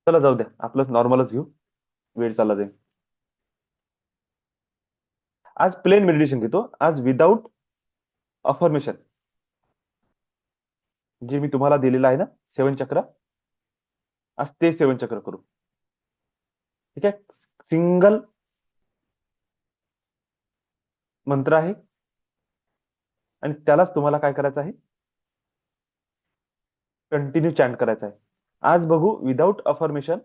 [SPEAKER 1] चला जाऊ द्या, आपलं नॉर्मलच घेऊ, वेळ चालला जाईल. आज प्लेन मेडिटेशन घेतो, आज विदाउट अफर्मेशन. जे मी तुम्हाला दिलेलं आहे ना 7 चक्र, आज ते 7 चक्र करू. ठीक आहे, सिंगल मंत्र आहे आणि त्यालाच तुम्हाला काय करायचं आहे, कंटिन्यू चॅन्ट करायचं आहे. आज बघू विदाउट अफर्मेशन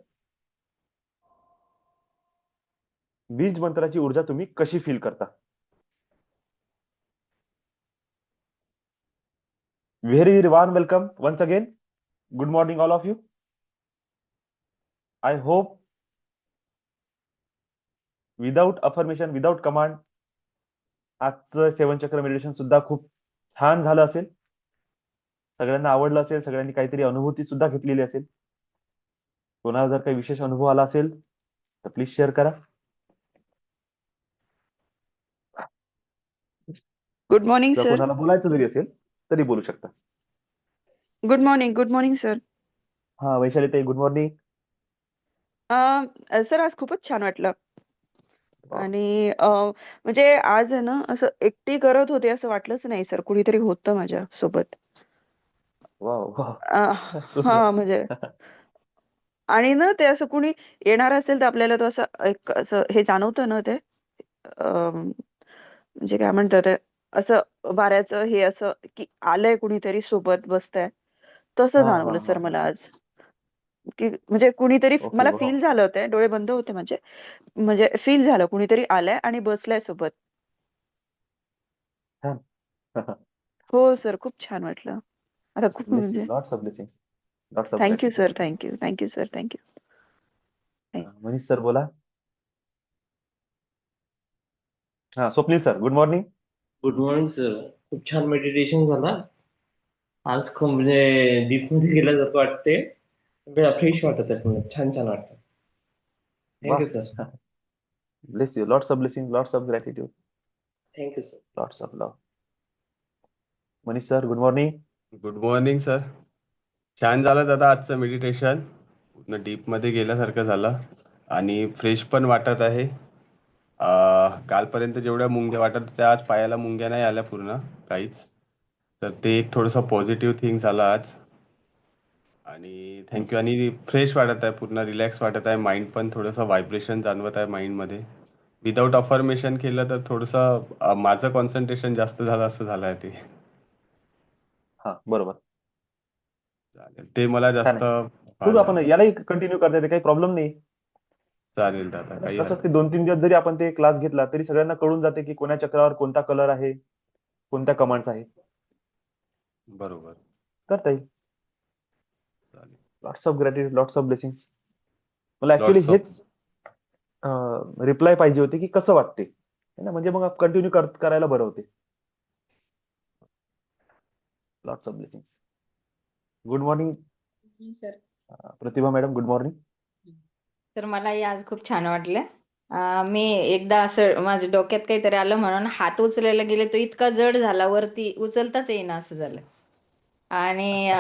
[SPEAKER 1] बीज मंत्राची ऊर्जा तुम्ही कशी फील करता. Very very warm welcome once again. Good morning all of you. I hope without affirmation, without command आजचं 7 चक्र मेडिटेशन सुद्धा खूप छान झालं असेल, सगळ्यांना आवडलं असेल, सगळ्यांनी काहीतरी अनुभूती सुद्धा घेतलेली असेल. कोणाला जर काही विशेष अनुभव आला असेल तर प्लीज शेअर करा.
[SPEAKER 2] गुड मॉर्निंग
[SPEAKER 1] किंवा
[SPEAKER 2] सर.
[SPEAKER 1] कोणाला बोलायचं जरी असेल तरी बोलू शकता.
[SPEAKER 2] Good morning sir.
[SPEAKER 1] हा, वैशाली ताई, गुड मॉर्निंग.
[SPEAKER 2] सर आज खूपच छान वाटलं.
[SPEAKER 1] वाव.
[SPEAKER 2] आणि म्हणजे आज आहे ना असं एकटी करत होते असं वाटलंच नाही सर, कुणीतरी होतं माझ्या सोबत.
[SPEAKER 1] Wow wow.
[SPEAKER 2] अ,
[SPEAKER 1] सुंदर.
[SPEAKER 2] हा म्हणजे आणि ना ते असं कुणी येणार असेल तर आपल्याला तो असं एक असं हे जाणवतं ना ते म्हणजे काय म्हणतात ते, असं वाऱ्याचं हे असं की आलंय कुणीतरी सोबत बसतंय, तसं
[SPEAKER 1] हा हा
[SPEAKER 2] जाणवलं
[SPEAKER 1] हा
[SPEAKER 2] सर
[SPEAKER 1] हा.
[SPEAKER 2] मला आज. की म्हणजे कुणीतरी
[SPEAKER 1] ओके
[SPEAKER 2] मला
[SPEAKER 1] वाव.
[SPEAKER 2] फील झालं होतं, डोळे बंद होते माझे, म्हणजे फील झालं कुणीतरी आलंय आणि बसलंय सोबत.
[SPEAKER 1] छान.
[SPEAKER 2] हो सर, खूप छान वाटलं. आता खूप
[SPEAKER 1] ब्लेस यू,
[SPEAKER 2] म्हणजे
[SPEAKER 1] lots of blessing, lots of
[SPEAKER 2] thank you
[SPEAKER 1] gratitude.
[SPEAKER 2] Sir, thank you, thank you sir, thank you.
[SPEAKER 1] Manish sir बोला. हा, Swapnil sir, good morning.
[SPEAKER 3] Good morning sir. खूप छान मेडिटेशन झाला. आज खूप म्हणजे डीप मध्ये गेल्यासारखं वाटते. Fresh
[SPEAKER 1] okay.
[SPEAKER 3] वाटत आहे पूर्ण. छान छान वाटतं. थँक्यू
[SPEAKER 1] वाह.
[SPEAKER 3] Sir.
[SPEAKER 1] Bless you, lots of blessing, lots of gratitude,
[SPEAKER 3] thank you sir.
[SPEAKER 1] Lots of love. Manish sir, good morning.
[SPEAKER 4] Good morning sir. छान झालं दादा आजचं मेडिटेशन. पूर्ण डीपमध्ये गेल्यासारखं झालं आणि फ्रेश पण वाटत आहे. कालपर्यंत जेवढ्या मुंग्या वाटत होत्या आज पायाला मुंग्या नाही आल्या पूर्ण काहीच. तर ते एक थोडंसं पॉझिटिव्ह थिंग झालं आज. आणि थँक्यू. आणि फ्रेश वाटत आहे, पूर्ण रिलॅक्स वाटत आहे. माइंड पण थोडंसं व्हायब्रेशन जाणवत आहे माइंडमध्ये. विदाऊट अफर्मेशन केलं तर थोडंसं माझं कॉन्सन्ट्रेशन जास्त झालं असं झालं आहे ते.
[SPEAKER 1] हा बरोबर.
[SPEAKER 4] चालेल, ते मला
[SPEAKER 1] छान
[SPEAKER 4] जास्त
[SPEAKER 1] आहे.
[SPEAKER 4] हा
[SPEAKER 1] करू आपण
[SPEAKER 4] झालं.
[SPEAKER 1] यालाही कंटिन्यू करता येते, काही प्रॉब्लेम नाही.
[SPEAKER 4] चालेल दादा,
[SPEAKER 1] आणि
[SPEAKER 4] काही
[SPEAKER 1] कसं
[SPEAKER 4] हरकत
[SPEAKER 1] असते, 2-3 दिवस जरी आपण ते क्लास घेतला तरी सगळ्यांना कळून जाते की कोण्या चक्रावर कोणता कलर आहे, कोणत्या कमांड्स आहे.
[SPEAKER 4] नाही. बरोबर.
[SPEAKER 1] करता येईल.
[SPEAKER 4] चालेल.
[SPEAKER 1] Lots of gratitude, lots of blessings. मला ऍक्च्युली
[SPEAKER 4] लॉट्स ऑफ.
[SPEAKER 1] हेच रिप्लाय पाहिजे होते की कसं वाटते है ना, म्हणजे मग कंटिन्यू करायला बरं होते. Lots of blessings. Good morning
[SPEAKER 5] sir.
[SPEAKER 1] Pratibha madam, good morning.
[SPEAKER 5] तर मलाही आज खूप छान वाटलं. मी एकदा असं माझ्या डोक्यात काहीतरी आलं म्हणून हात उचलायला गेले तो इतका जड झाला, वरती उचलताच येईना असं झालं. आणि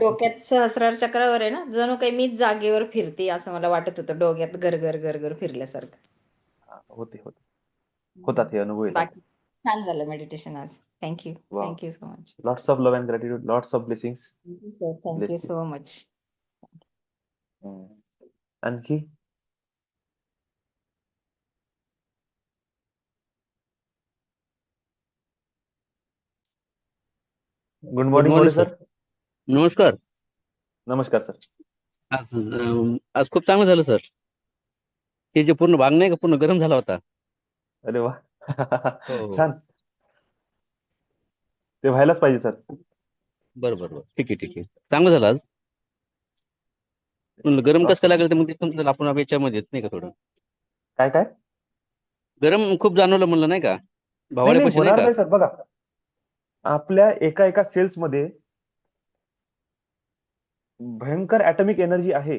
[SPEAKER 5] डोक्यात सहस्रार चक्रावर आहे ना, जणू काही मीच जागेवर फिरते असं मला वाटत होतं, डोक्यात गरगर गरगर फिरल्यासारखं.
[SPEAKER 1] होते होते, होतात हे अनुभव येतात.
[SPEAKER 5] बाकी छान झालं मेडिटेशन आज. थँक्यू.
[SPEAKER 1] वा.
[SPEAKER 5] Thank you so much.
[SPEAKER 1] Lots of love and gratitude, lots of blessings.
[SPEAKER 5] Thank you sir.
[SPEAKER 1] Bless
[SPEAKER 5] thank you
[SPEAKER 1] you.
[SPEAKER 5] So much.
[SPEAKER 1] आणखी good
[SPEAKER 6] good
[SPEAKER 1] morning
[SPEAKER 6] morning
[SPEAKER 1] More
[SPEAKER 6] sir.
[SPEAKER 1] Sir.
[SPEAKER 6] नमस्कार.
[SPEAKER 1] नमस्कार सर.
[SPEAKER 6] आज खूप चांगलं झालं सर. हे जे पूर्ण भाग नाही का, पूर्ण गरम झाला होता.
[SPEAKER 1] अरे वा.
[SPEAKER 6] हो.
[SPEAKER 1] छान. ते व्हायलाच पाहिजे सर.
[SPEAKER 6] बरं बरं बरं, ठीक आहे ठीक आहे, चांगलं झालं आज. म्हणलं गरम कसं
[SPEAKER 1] लॉट्स
[SPEAKER 6] काय
[SPEAKER 1] ऑफ.
[SPEAKER 6] लागेल ते मग ते समजेल आपण याच्यामध्ये नाही का, थोडं
[SPEAKER 1] काय काय.
[SPEAKER 6] गरम खूप जाणवलं म्हणलं नाही का,
[SPEAKER 1] नाही नाही,
[SPEAKER 6] भावाड्यापाशी नाही
[SPEAKER 1] होणार
[SPEAKER 6] का.
[SPEAKER 1] नाही सर. बघा, आपल्या एका एका सेल्स मध्ये भयंकर ऍटॉमिक एनर्जी आहे.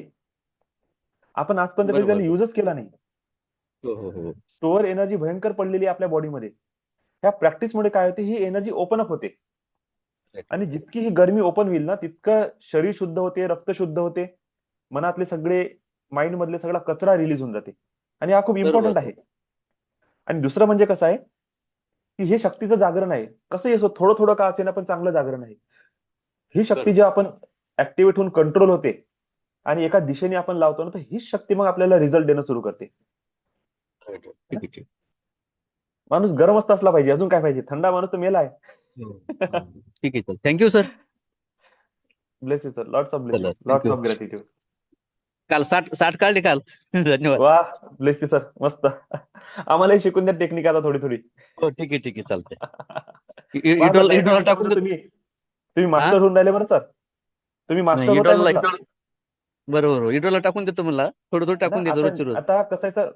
[SPEAKER 1] आपण आजपर्यंत कधी त्याला
[SPEAKER 6] बरोबर.
[SPEAKER 1] युजच केला नाही.
[SPEAKER 6] हो हो हो.
[SPEAKER 1] स्टोअर एनर्जी भयंकर पडलेली आहे आपल्या बॉडीमध्ये. ह्या प्रॅक्टिसमुळे काय होते, ही एनर्जी ओपन अप होते.
[SPEAKER 6] Right,
[SPEAKER 1] आणि
[SPEAKER 6] right.
[SPEAKER 1] जितकी ही गरमी ओपन होईल ना, तितकं शरीर शुद्ध होते, रक्त शुद्ध होते, मनातले सगळे, माइंड मधले सगळा कचरा रिलीज होऊन जाते. आणि हा खूप
[SPEAKER 6] बरोबर.
[SPEAKER 1] इम्पॉर्टंट आहे. आणि दुसरं म्हणजे कसं आहे की हे शक्तीचं जागरण आहे. कसंही असो, थोडं थोडं का असेना, पण चांगलं जागरण आहे. ही शक्ती
[SPEAKER 6] बरोबर.
[SPEAKER 1] जेव्हा आपण ऍक्टिव्हेट होऊन कंट्रोल होते आणि एका दिशेने आपण लावतो ना, तर हीच शक्ती मग आपल्याला रिझल्ट देणं सुरू करते.
[SPEAKER 6] Right, right. ठीक आहे ठीक
[SPEAKER 1] माणूस गरमच असला पाहिजे, अजून काय पाहिजे. थंडा माणूस तर मेला आहे.
[SPEAKER 6] आहे. हो. ठीक आहे sir, thank you sir.
[SPEAKER 1] Bless you sir, lots of blessing,
[SPEAKER 6] चला,
[SPEAKER 1] लॉट्स
[SPEAKER 6] थँक्यू.
[SPEAKER 1] Of gratitude.
[SPEAKER 6] काल 60 काढले काल. धन्यवाद.
[SPEAKER 1] वा. ब्लेस यू सर, मस्त. आम्हालाही शिकून द्या टेक्निक आता थोडी थोडी.
[SPEAKER 6] हो ठीक आहे ठीक आहे, चालतंय.
[SPEAKER 1] पहा सर, नाही
[SPEAKER 6] इडोला
[SPEAKER 1] तर
[SPEAKER 6] टाकून
[SPEAKER 1] कसं
[SPEAKER 6] देतो.
[SPEAKER 1] तुम्ही तुम्ही
[SPEAKER 6] हा
[SPEAKER 1] मास्टर होऊन राहिले बरं सर. तुम्ही मास्टर
[SPEAKER 6] नाही,
[SPEAKER 1] होत आहे
[SPEAKER 6] इडोला
[SPEAKER 1] म्हटलं.
[SPEAKER 6] बरोबर, इडोला टाकून देतो मला, थोडं थोडं
[SPEAKER 1] है ना.
[SPEAKER 6] टाकून द्यायचं
[SPEAKER 1] आता
[SPEAKER 6] रोजच्या रोज.
[SPEAKER 1] आता कसं आहे sir,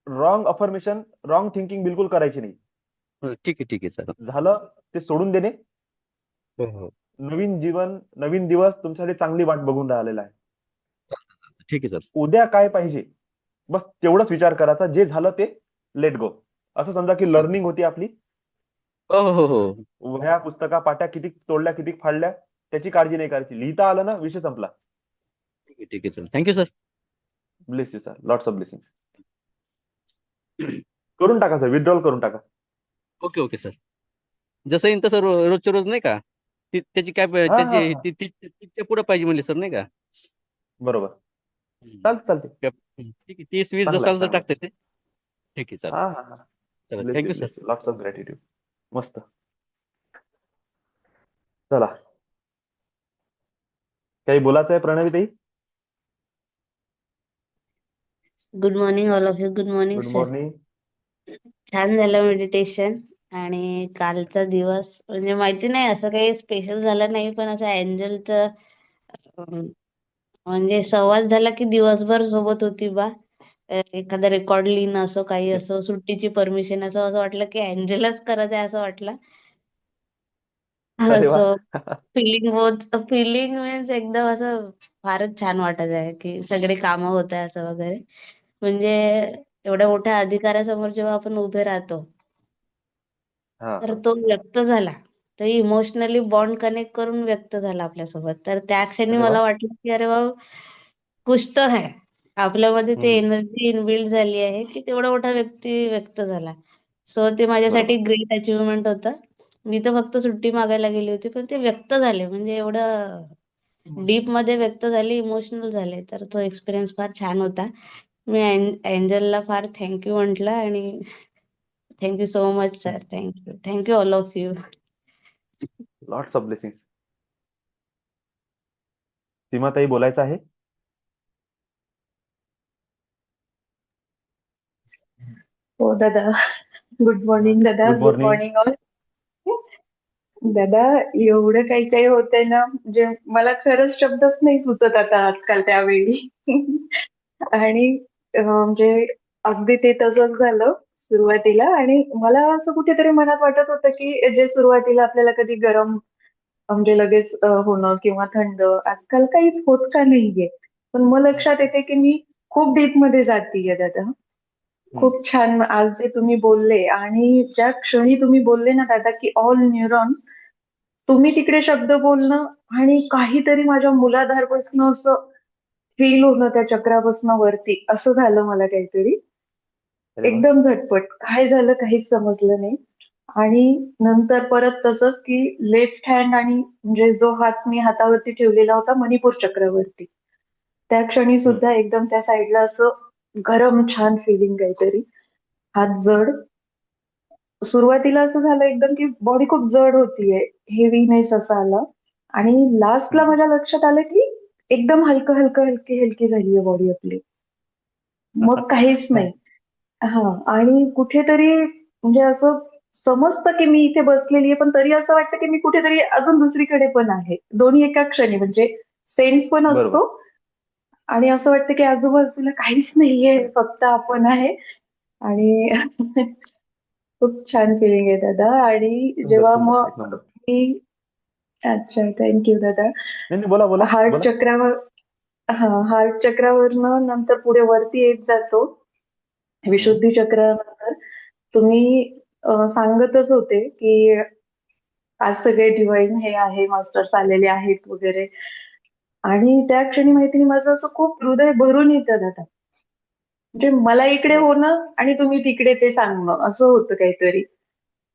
[SPEAKER 1] wrong affirmation, wrong thinking बिलकुल करायची नाही.
[SPEAKER 6] हो, ठीक आहे सर.
[SPEAKER 1] झालं ते सोडून देणे.
[SPEAKER 6] हो हो,
[SPEAKER 1] नवीन जीवन, नवीन दिवस तुमच्यासाठी चांगली वाट बघून राहिलेला आहे.
[SPEAKER 6] ठीक आहे सर.
[SPEAKER 1] उद्या काय पाहिजे, बस तेवढंच विचार करायचा. जे झालं ते लेट गो. असं समजा की लर्निंग होती आपली.
[SPEAKER 6] हो हो हो.
[SPEAKER 1] वह्या पुस्तका पाट्या किती तोडल्या, किती फाडल्या, त्याची काळजी नाही करायची. लिहिता आलं ना, विषय संपला.
[SPEAKER 6] ठीक आहे sir, thank you sir.
[SPEAKER 1] Bless you sir, lots of blessing. करून टाका सर, विथड्रॉल करून टाका.
[SPEAKER 6] Okay okay sir. जसं येईल तसं रोजच्या रोज नाही का त्याची काय
[SPEAKER 1] हा हा
[SPEAKER 6] त्याची
[SPEAKER 1] हा,
[SPEAKER 6] तिच्या पुढे पाहिजे म्हणले सर नाही का.
[SPEAKER 1] बरोबर.
[SPEAKER 6] हम्म.
[SPEAKER 1] चालते चालते,
[SPEAKER 6] ठीक आहे 30-20
[SPEAKER 1] चांगलं आहे
[SPEAKER 6] जसाल तर
[SPEAKER 1] चांगलं आहे.
[SPEAKER 6] टाकते ते. ठीक आहे चालेल.
[SPEAKER 1] हा हा हा,
[SPEAKER 6] चला
[SPEAKER 1] bless you
[SPEAKER 6] thank you sir.
[SPEAKER 1] Bless you, lots of gratitude. मस्त. चला, काही बोलायचं आहे प्रणवी ताई?
[SPEAKER 7] Good morning all of you. Good morning
[SPEAKER 1] good
[SPEAKER 7] sir.
[SPEAKER 1] Morning.
[SPEAKER 7] छान झालं मेडिटेशन. आणि कालचा दिवस म्हणजे माहिती नाही असं काही स्पेशल झालं नाही, पण असं एंजलचं म्हणजे संवाद झाला की दिवसभर सोबत होती बा. एखादा रेकॉर्ड लिहिणं असो काही असो, सुट्टीची परमिशन असं असं वाटलं की एंजलच करत आहे असं वाटलं.
[SPEAKER 1] अरे वा.
[SPEAKER 7] सो फीलिंग मीन्स एकदम असं फारच छान वाटत आहे की सगळे कामं होत आहे असं वगैरे. म्हणजे एवढ्या मोठ्या अधिकारासमोर जेव्हा आपण उभे राहतो
[SPEAKER 1] हा
[SPEAKER 7] तर
[SPEAKER 1] हा,
[SPEAKER 7] तो व्यक्त झाला. तो इमोशनली बॉन्ड कनेक्ट करून व्यक्त झाला आपल्यासोबत. तर त्या क्षणी
[SPEAKER 1] अरे वा.
[SPEAKER 7] मला वाटलं की अरे वा, कुछ तो है. आपल्यामध्ये ते
[SPEAKER 1] हम्म
[SPEAKER 7] एनर्जी इनबिल्ड झाली आहे की तेवढा मोठा व्यक्ती व्यक्त झाला. सो ते
[SPEAKER 1] बरोबर.
[SPEAKER 7] माझ्यासाठी ग्रेट अचिव्हमेंट होतं. मी तर फक्त सुट्टी मागायला गेली होती, पण ते व्यक्त झाले म्हणजे एवढं डीप मध्ये व्यक्त झाले, इमोशनल झाले. तर तो एक्सपिरियन्स फार छान होता. मी एंजलला फार थँक्यू म्हटलं आणि thank you so much sir. Thank you all of you.
[SPEAKER 1] Lots of blessing. Seema ताई बोलायचं आहे?
[SPEAKER 8] हो दादा. गुड
[SPEAKER 1] हा,
[SPEAKER 8] मॉर्निंग दादा.
[SPEAKER 1] Good
[SPEAKER 8] good
[SPEAKER 1] morning.
[SPEAKER 8] Morning all. दादा, एवढं काही काही होतंय ना, म्हणजे मला खरंच शब्दच नाही सुचत आता आजकाल त्यावेळी. आणि म्हणजे अगदी ते तसंच झालं सुरुवातीला. आणि मला असं कुठेतरी मनात वाटत होतं की जे सुरुवातीला आपल्याला कधी गरम म्हणजे लगेच होणं किंवा थंड, आजकाल काहीच होत का नाहीये. पण मग लक्षात येते की मी खूप डीप मध्ये जातीये दादा. खूप छान आज जे तुम्ही बोलले, आणि ज्या क्षणी तुम्ही बोलले ना दादा की ऑल न्यूरॉन्स, तुम्ही तिकडे शब्द बोलणं आणि काहीतरी माझ्या मुलाधारपासून असं फील होणं त्या चक्रापासून वरती, असं झालं मला काहीतरी
[SPEAKER 1] अरे वा.
[SPEAKER 8] एकदम झटपट. काय झालं काहीच समजलं नाही. आणि नंतर परत तसंच की लेफ्ट हँड, आणि म्हणजे जो हात मी हातावरती ठेवलेला होता मणिपूर चक्रावरती, त्या क्षणी
[SPEAKER 1] हम्म
[SPEAKER 8] सुद्धा एकदम त्या साईडला असं गरम छान फिलिंग काहीतरी. हात जड. सुरुवातीला असं झालं एकदम की बॉडी खूप जड होतीये, हेवीनेस असा आला. आणि लास्टला
[SPEAKER 1] हम्म.
[SPEAKER 8] माझ्या लक्षात आलं की एकदम हलकं हलकं हलकी हलकी झालीये बॉडी आपली. मग काहीच नाही. हा. आणि कुठेतरी म्हणजे असं समजतं की मी इथे बसलेली आहे, पण तरी असं वाटतं की मी कुठेतरी अजून दुसरीकडे पण आहे. दोन्ही एका क्षणी म्हणजे सेन्स पण
[SPEAKER 1] बरोबर.
[SPEAKER 8] असतो, आणि असं वाटतं की आजूबाजूला काहीच नाहीये, फक्त आपण आहे. आणि खूप छान फिलिंग आहे दादा. आणि
[SPEAKER 1] सुंदर
[SPEAKER 8] जेव्हा
[SPEAKER 1] सुंदर, एक
[SPEAKER 8] मग
[SPEAKER 1] नंबर.
[SPEAKER 8] मी, अच्छा थँक्यू दादा.
[SPEAKER 1] नाही नाही, बोला बोला
[SPEAKER 8] हार्ट
[SPEAKER 1] बोला.
[SPEAKER 8] चक्रावर, हा, हार्ट चक्रावरनं नंतर पुढे वरती येत जातो
[SPEAKER 1] हम्म
[SPEAKER 8] विशुद्धी चक्रानंतर. तुम्ही सांगतच होते की आज सगळे डिवाइन हे आहे, मास्टर्स आलेले आहेत वगैरे. आणि त्या क्षणी माहिती नाही, माझं असं खूप हृदय भरून येतं दादा. म्हणजे मला इकडे
[SPEAKER 1] वा.
[SPEAKER 8] होणं आणि तुम्ही तिकडे ते सांगणं, असं होतं काहीतरी.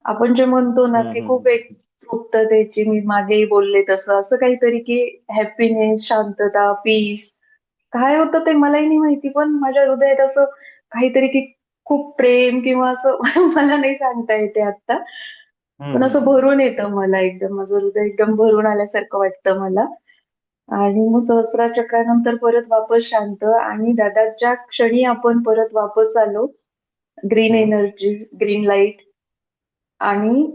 [SPEAKER 8] आपण जे म्हणतो ना की खूप एक
[SPEAKER 1] हम्म.
[SPEAKER 8] तृप्ततेची, मी मागेही बोलले तसं, असं काहीतरी की हॅपीनेस, शांतता, पीस. काय होतं ते मलाही नाही माहिती, पण माझ्या हृदयात असं काहीतरी की खूप प्रेम किंवा असं मला नाही सांगता येते आता. पण असं
[SPEAKER 1] हम्म.
[SPEAKER 8] भरून येतं मला एकदम, माझं हृदय एकदम भरून आल्यासारखं वाटतं मला. आणि मग सहस्रा चक्रानंतर परत वापस शांत. आणि दादा ज्या क्षणी आपण परत वापस आलो, ग्रीन
[SPEAKER 1] हम्म.
[SPEAKER 8] एनर्जी, ग्रीन लाईट आणि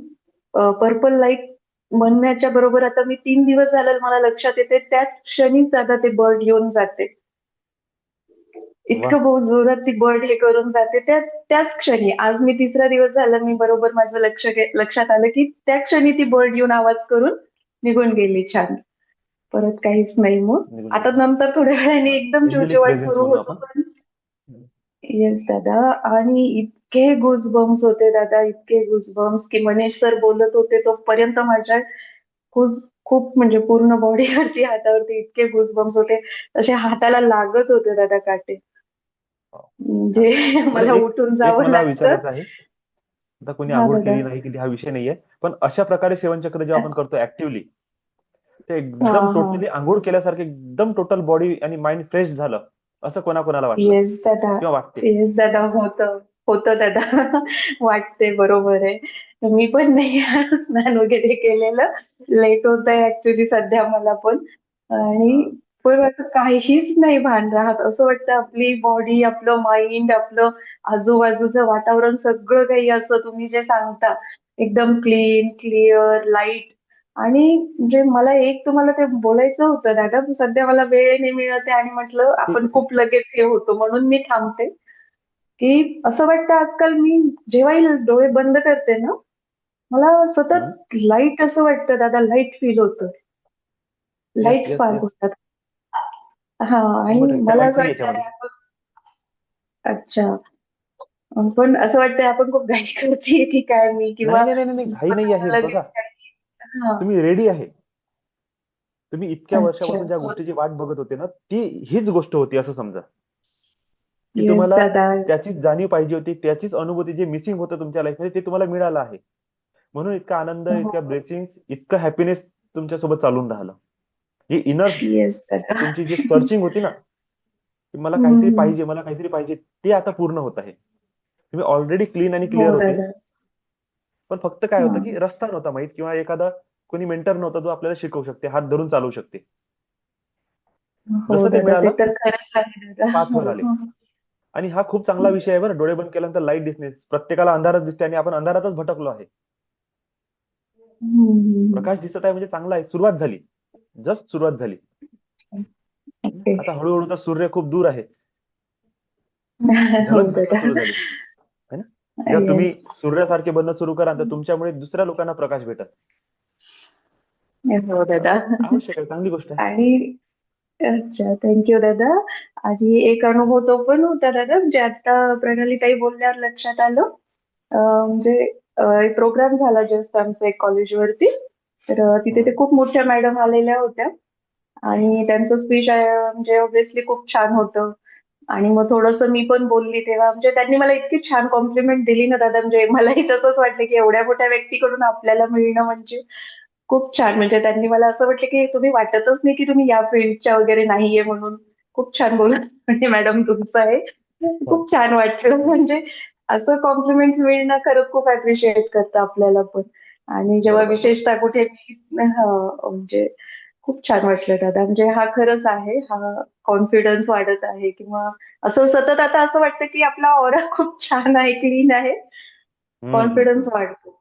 [SPEAKER 8] पर्पल लाईट म्हणण्याच्या बरोबर, आता मी 3 दिवस झालं मला लक्षात येते, त्याच क्षणीच दादा ते बर्ड येऊन जाते.
[SPEAKER 1] वा.
[SPEAKER 8] इतकं बहुत जोरात ती बर्ड हे करून जाते त्याच क्षणी. आज मी 3रा दिवस झाला, मी बरोबर माझं लक्षात आलं की त्या क्षणी ती बर्ड येऊन आवाज करून निघून गेली. छान. परत काहीच नाही मग.
[SPEAKER 1] निघून
[SPEAKER 8] आता
[SPEAKER 1] गेले.
[SPEAKER 8] नंतर थोड्या वेळाने एकदम
[SPEAKER 1] एंजेलिक
[SPEAKER 8] चिवचिवाट
[SPEAKER 1] प्रेझेन्स
[SPEAKER 8] सुरू
[SPEAKER 1] म्हणू
[SPEAKER 8] होतो,
[SPEAKER 1] आपण.
[SPEAKER 8] पण येस दादा. आणि इतके गुजबम्स होते दादा, इतके गुजबम्स की मनीष सर बोलत होते तोपर्यंत माझ्या खूप खूप म्हणजे पूर्ण बॉडीवरती, हातावरती इतके गुजबम्स होते, तसे हाताला लागत होते दादा काटे. म्हणजे
[SPEAKER 1] बरं,
[SPEAKER 8] मला
[SPEAKER 1] एक
[SPEAKER 8] उठून
[SPEAKER 1] एक
[SPEAKER 8] जावं
[SPEAKER 1] मला
[SPEAKER 8] लागतं.
[SPEAKER 1] विचारायचं आहे. आता कोणी
[SPEAKER 8] हा
[SPEAKER 1] आंघोळ
[SPEAKER 8] दादा.
[SPEAKER 1] केली नाही केली हा विषय नाहीये, पण अशा प्रकारे सेवनचक्र जेव्हा आपण करतो ऍक्टिव्हली, ते
[SPEAKER 8] हा
[SPEAKER 1] एकदम
[SPEAKER 8] हा.
[SPEAKER 1] टोटली आंघोळ केल्यासारखं एकदम टोटल बॉडी आणि माइंड फ्रेश झालं, असं कोणाकोणाला वाटलं
[SPEAKER 8] येस दादा.
[SPEAKER 1] किंवा वाटते?
[SPEAKER 8] येस दादा, होतं. होतं दादा. वाटते, बरोबर आहे. मी पण नाही स्नान वगैरे केलेलं. लेट होत आहे ऍक्च्युली सध्या मला पण. आणि
[SPEAKER 1] हा.
[SPEAKER 8] पण असं काहीच नाही भान राहत. असं वाटतं आपली बॉडी, आपलं माइंड, आपलं आजूबाजूचं वातावरण सगळं काही असं तुम्ही जे सांगता एकदम क्लीन, क्लिअर, लाईट. आणि म्हणजे मला एक तुम्हाला ते बोलायचं होतं दादा, पण सध्या मला वेळ नाही मिळत आहे आणि म्हटलं
[SPEAKER 1] ठीक
[SPEAKER 8] आपण
[SPEAKER 1] आहे, ठीक
[SPEAKER 8] खूप लगेच हे होतो म्हणून मी थांबते. की असं वाटतं आजकाल मी जेव्हाही डोळे बंद करते ना, मला
[SPEAKER 1] आहे.
[SPEAKER 8] सतत लाईट असं वाटतं दादा, लाईट फील होतं.
[SPEAKER 1] Yes,
[SPEAKER 8] light
[SPEAKER 1] yes,
[SPEAKER 8] spark
[SPEAKER 1] yes.
[SPEAKER 8] होतात. हा. आणि
[SPEAKER 1] 100% त्या
[SPEAKER 8] मला
[SPEAKER 1] लाईट
[SPEAKER 8] असं
[SPEAKER 1] नाही
[SPEAKER 8] वाटतं अरे
[SPEAKER 1] याच्यामध्ये.
[SPEAKER 8] अच्छा. पण असं वाटतंय आपण खूप घाई करते की काय मी,
[SPEAKER 1] नाही,
[SPEAKER 8] किंवा
[SPEAKER 1] नाही, नाही, नाही, नाही, घाई नाही आहे.
[SPEAKER 8] स्वतःला
[SPEAKER 1] बघा,
[SPEAKER 8] लगेच काही. हा.
[SPEAKER 1] तुम्ही रेडी आहे. तुम्ही इतक्या
[SPEAKER 8] अच्छा.
[SPEAKER 1] वर्षापासून ज्या गोष्टीची वाट बघत होते ना, ती हीच गोष्ट होती असं समजा. की
[SPEAKER 8] येस
[SPEAKER 1] तुम्हाला
[SPEAKER 8] दादा.
[SPEAKER 1] त्याचीच जाणीव पाहिजे होती, त्याचीच अनुभूती जे मिसिंग होतं तुमच्या लाईफमध्ये ते तुम्हाला मिळालं आहे. म्हणून इतका आनंद, इतक्या
[SPEAKER 8] हो.
[SPEAKER 1] ब्लेसिंग, इतकं हॅपीनेस तुमच्यासोबत चालून राहिलं. ही इनर
[SPEAKER 8] येस दादा.
[SPEAKER 1] तुमची जी सर्चिंग होती ना, की मला काहीतरी
[SPEAKER 8] हम्म.
[SPEAKER 1] पाहिजे, मला काहीतरी पाहिजे, ते आता पूर्ण होत आहे. तुम्ही ऑलरेडी क्लीन आणि
[SPEAKER 8] हो
[SPEAKER 1] क्लिअर होते.
[SPEAKER 8] दादा.
[SPEAKER 1] पण फक्त काय
[SPEAKER 8] हा.
[SPEAKER 1] होतं की रस्ता नव्हता माहित, किंवा एखादा कोणी मेंटर नव्हता जो आपल्याला शिकवू शकते, हात धरून चालवू शकते.
[SPEAKER 8] हो
[SPEAKER 1] जसं ते
[SPEAKER 8] दादा, ते
[SPEAKER 1] मिळालं,
[SPEAKER 8] तर खरंच आहे दादा.
[SPEAKER 1] पाथवर आले. आणि हा खूप चांगला विषय आहे बरं, डोळे बंद केल्यानंतर लाईट दिसणे. प्रत्येकाला अंधारच दिसते आणि आपण अंधारातच भटकलो आहे.
[SPEAKER 8] हम्म.
[SPEAKER 1] प्रकाश दिसत आहे म्हणजे चांगला आहे, सुरुवात झाली, जस्ट सुरुवात झाली.
[SPEAKER 8] ओके.
[SPEAKER 1] आता हळूहळू तर सूर्य खूप दूर आहे,
[SPEAKER 8] हो
[SPEAKER 1] झलक भेटणं
[SPEAKER 8] दादा.
[SPEAKER 1] सुरू झाली है ना. जेव्हा तुम्ही
[SPEAKER 8] येस.
[SPEAKER 1] सूर्यासारखे बनणं सुरू कराल, तर तुमच्यामुळे दुसऱ्या लोकांना प्रकाश भेटत.
[SPEAKER 8] हो दादा.
[SPEAKER 1] आवश्यक आहे, चांगली गोष्ट आहे.
[SPEAKER 8] आणि अच्छा, थँक्यू दादा. आणि एक अनुभव तो पण होता दादा, म्हणजे आता प्रणाली ताई बोलल्यावर लक्षात आलं. म्हणजे एक प्रोग्राम झाला जस्ट आमचा एक कॉलेजवरती. तर तिथे ते खूप मोठ्या मॅडम आलेल्या होत्या. आणि त्यांचं स्पीच म्हणजे ऑब्व्हियसली खूप छान होतं. आणि मग थोडंसं मी पण बोलली तेव्हा, म्हणजे त्यांनी मला इतकी छान कॉम्प्लिमेंट दिली ना दादा, म्हणजे मलाही तसंच वाटलं की एवढ्या मोठ्या व्यक्तीकडून आपल्याला मिळणं म्हणजे खूप छान. म्हणजे त्यांनी मला असं म्हटलं की तुम्ही वाटतच नाही की तुम्ही या फील्डच्या वगैरे नाहीये म्हणून. खूप छान बोलत म्हणजे मॅडम तुमचं आहे. खूप छान वाटलं. म्हणजे असं कॉम्प्लिमेंट्स मिळणं खरंच खूप अप्रिशिएट करतं आपल्याला पण. आणि जेव्हा
[SPEAKER 1] बरोबर.
[SPEAKER 8] विशेषतः कुठे म्हणजे खूप छान वाटलं दादा. म्हणजे हा खरंच आहे. हा कॉन्फिडन्स वाढत आहे, किंवा असं सतत आता असं वाटतं की आपला ऑरा खूप छान आहे, क्लीन आहे. कॉन्फिडन्स वाढतो.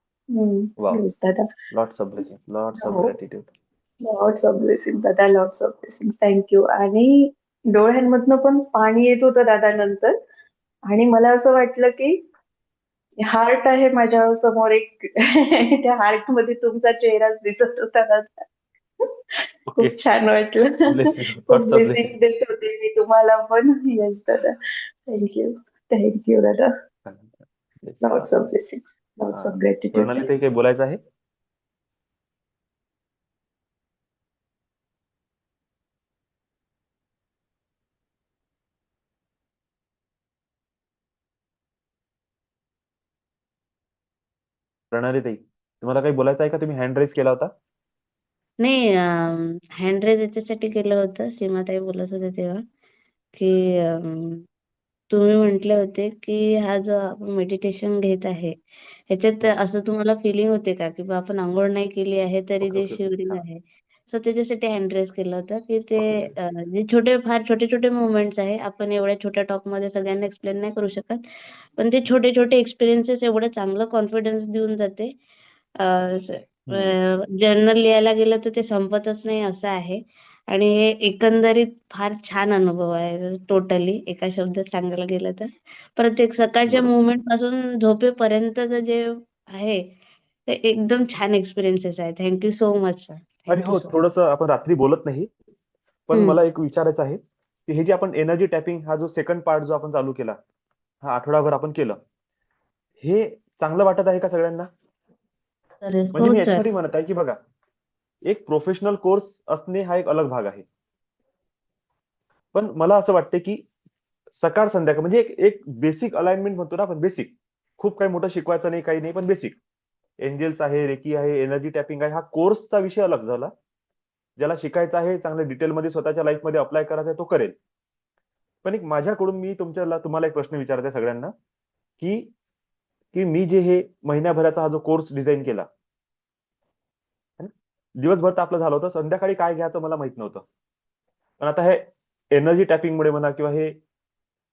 [SPEAKER 1] वाव.
[SPEAKER 8] येस दादा.
[SPEAKER 1] Lots of blessing, lots of
[SPEAKER 8] हो.
[SPEAKER 1] ग्रॅटिट्यूड.
[SPEAKER 8] लॉट्स ऑफ ब्लेसिंग दादा, लॉट्स ऑफ ब्लेसिंग. थँक्यू. आणि डोळ्यांमधनं पण पाणी येत होतं दादा नंतर. आणि मला असं वाटलं की हार्ट आहे माझ्या समोर एक. त्या हार्ट मध्ये तुमचा चेहराच दिसत होता दादा.
[SPEAKER 1] ओके.
[SPEAKER 8] खूप छान वाटलं.
[SPEAKER 1] ब्लेसिंग,
[SPEAKER 8] खूप
[SPEAKER 1] लॉट्स ऑफ
[SPEAKER 8] ब्लेसिंग
[SPEAKER 1] ब्लेसिंग.
[SPEAKER 8] देत होते मी तुम्हाला पण. येस दादा. थँक्यू. थँक्यू दादा. Lots of blessing. Lots of gratitude.
[SPEAKER 1] प्रणाली ताई, काही बोलायचं आहे? प्रणाली ताई, तुम्हाला काही बोलायचं आहे का? तुम्ही हँड रेज केला होता.
[SPEAKER 7] नाही, हँड रेज याच्यासाठी केलं होतं, सीमाताई बोलत होते तेव्हा, की तुम्ही म्हटले होते की हा जो आपण मेडिटेशन घेत आहे, ह्याच्यात असं तुम्हाला फिलिंग होते का, की बा आपण अंघोळ नाही केली आहे तरी
[SPEAKER 1] ओके,
[SPEAKER 7] जे
[SPEAKER 1] ओके, ओके.
[SPEAKER 7] शिवरिंग
[SPEAKER 1] हा.
[SPEAKER 7] आहे. सो त्याच्यासाठी हँड रेज केलं होतं, की ते
[SPEAKER 1] ओके, ओके.
[SPEAKER 7] जे छोटे फार छोटे छोटे मुवमेंट्स आहे, आपण एवढ्या छोट्या टॉकमध्ये सगळ्यांना एक्सप्लेन नाही करू शकत, पण ते छोटे छोटे एक्सपिरियन्सेस एवढं चांगलं कॉन्फिडन्स देऊन जाते. जर्नल लिहायला गेलं तर ते संपतच नाही असं आहे. आणि हे एकंदरीत फार छान अनुभव आहे, टोटली एका शब्दात सांगायला गेलं तर. प्रत्येक सकाळच्या
[SPEAKER 1] बरोबर.
[SPEAKER 7] मुवमेंट पासून झोपेपर्यंतचं जे आहे ते एकदम छान एक्सपिरियन्सेस आहे. Thank you so much sir.
[SPEAKER 1] आणि
[SPEAKER 7] थँक्यू
[SPEAKER 1] हो,
[SPEAKER 7] सो मच.
[SPEAKER 1] थोडंसं आपण रात्री बोलत नाही, पण
[SPEAKER 7] हम्म.
[SPEAKER 1] मला एक विचारायचं आहे की हे जे आपण एनर्जी टॅपिंग हा जो सेकंड पार्ट जो आपण चालू केला, हा आठवडाभर आपण केलं, हे चांगलं वाटत आहे का सगळ्यांना?
[SPEAKER 7] तर
[SPEAKER 1] म्हणजे
[SPEAKER 7] हो
[SPEAKER 1] मी
[SPEAKER 7] सर.
[SPEAKER 1] याच्यासाठी म्हणत आहे की बघा, एक प्रोफेशनल कोर्स असणे हा एक अलग भाग आहे, पण मला असं वाटते की सकाळ संध्याकाळ म्हणजे एक एक बेसिक अलाइनमेंट म्हणतो ना आपण, बेसिक. खूप काही मोठं शिकवायचं नाही, काही नाही, पण बेसिक. एंजेल्स आहे, रेकी आहे, एनर्जी टॅपिंग आहे, हा कोर्सचा विषय अलग झाला. ज्याला शिकायचं आहे, चांगल्या डिटेलमध्ये स्वतःच्या लाईफमध्ये अप्लाय करायचा आहे, तो करेल. पण एक माझ्याकडून मी तुम्हाला एक प्रश्न विचारते सगळ्यांना, की की मी जे हे महिन्याभराचा हा जो कोर्स डिझाईन केला, है ना? दिवसभर तर आपलं झालं होतं, संध्याकाळी काय घ्यायचं मला माहित नव्हतं. पण आता हे एनर्जी टॅपिंगमुळे म्हणा, किंवा हे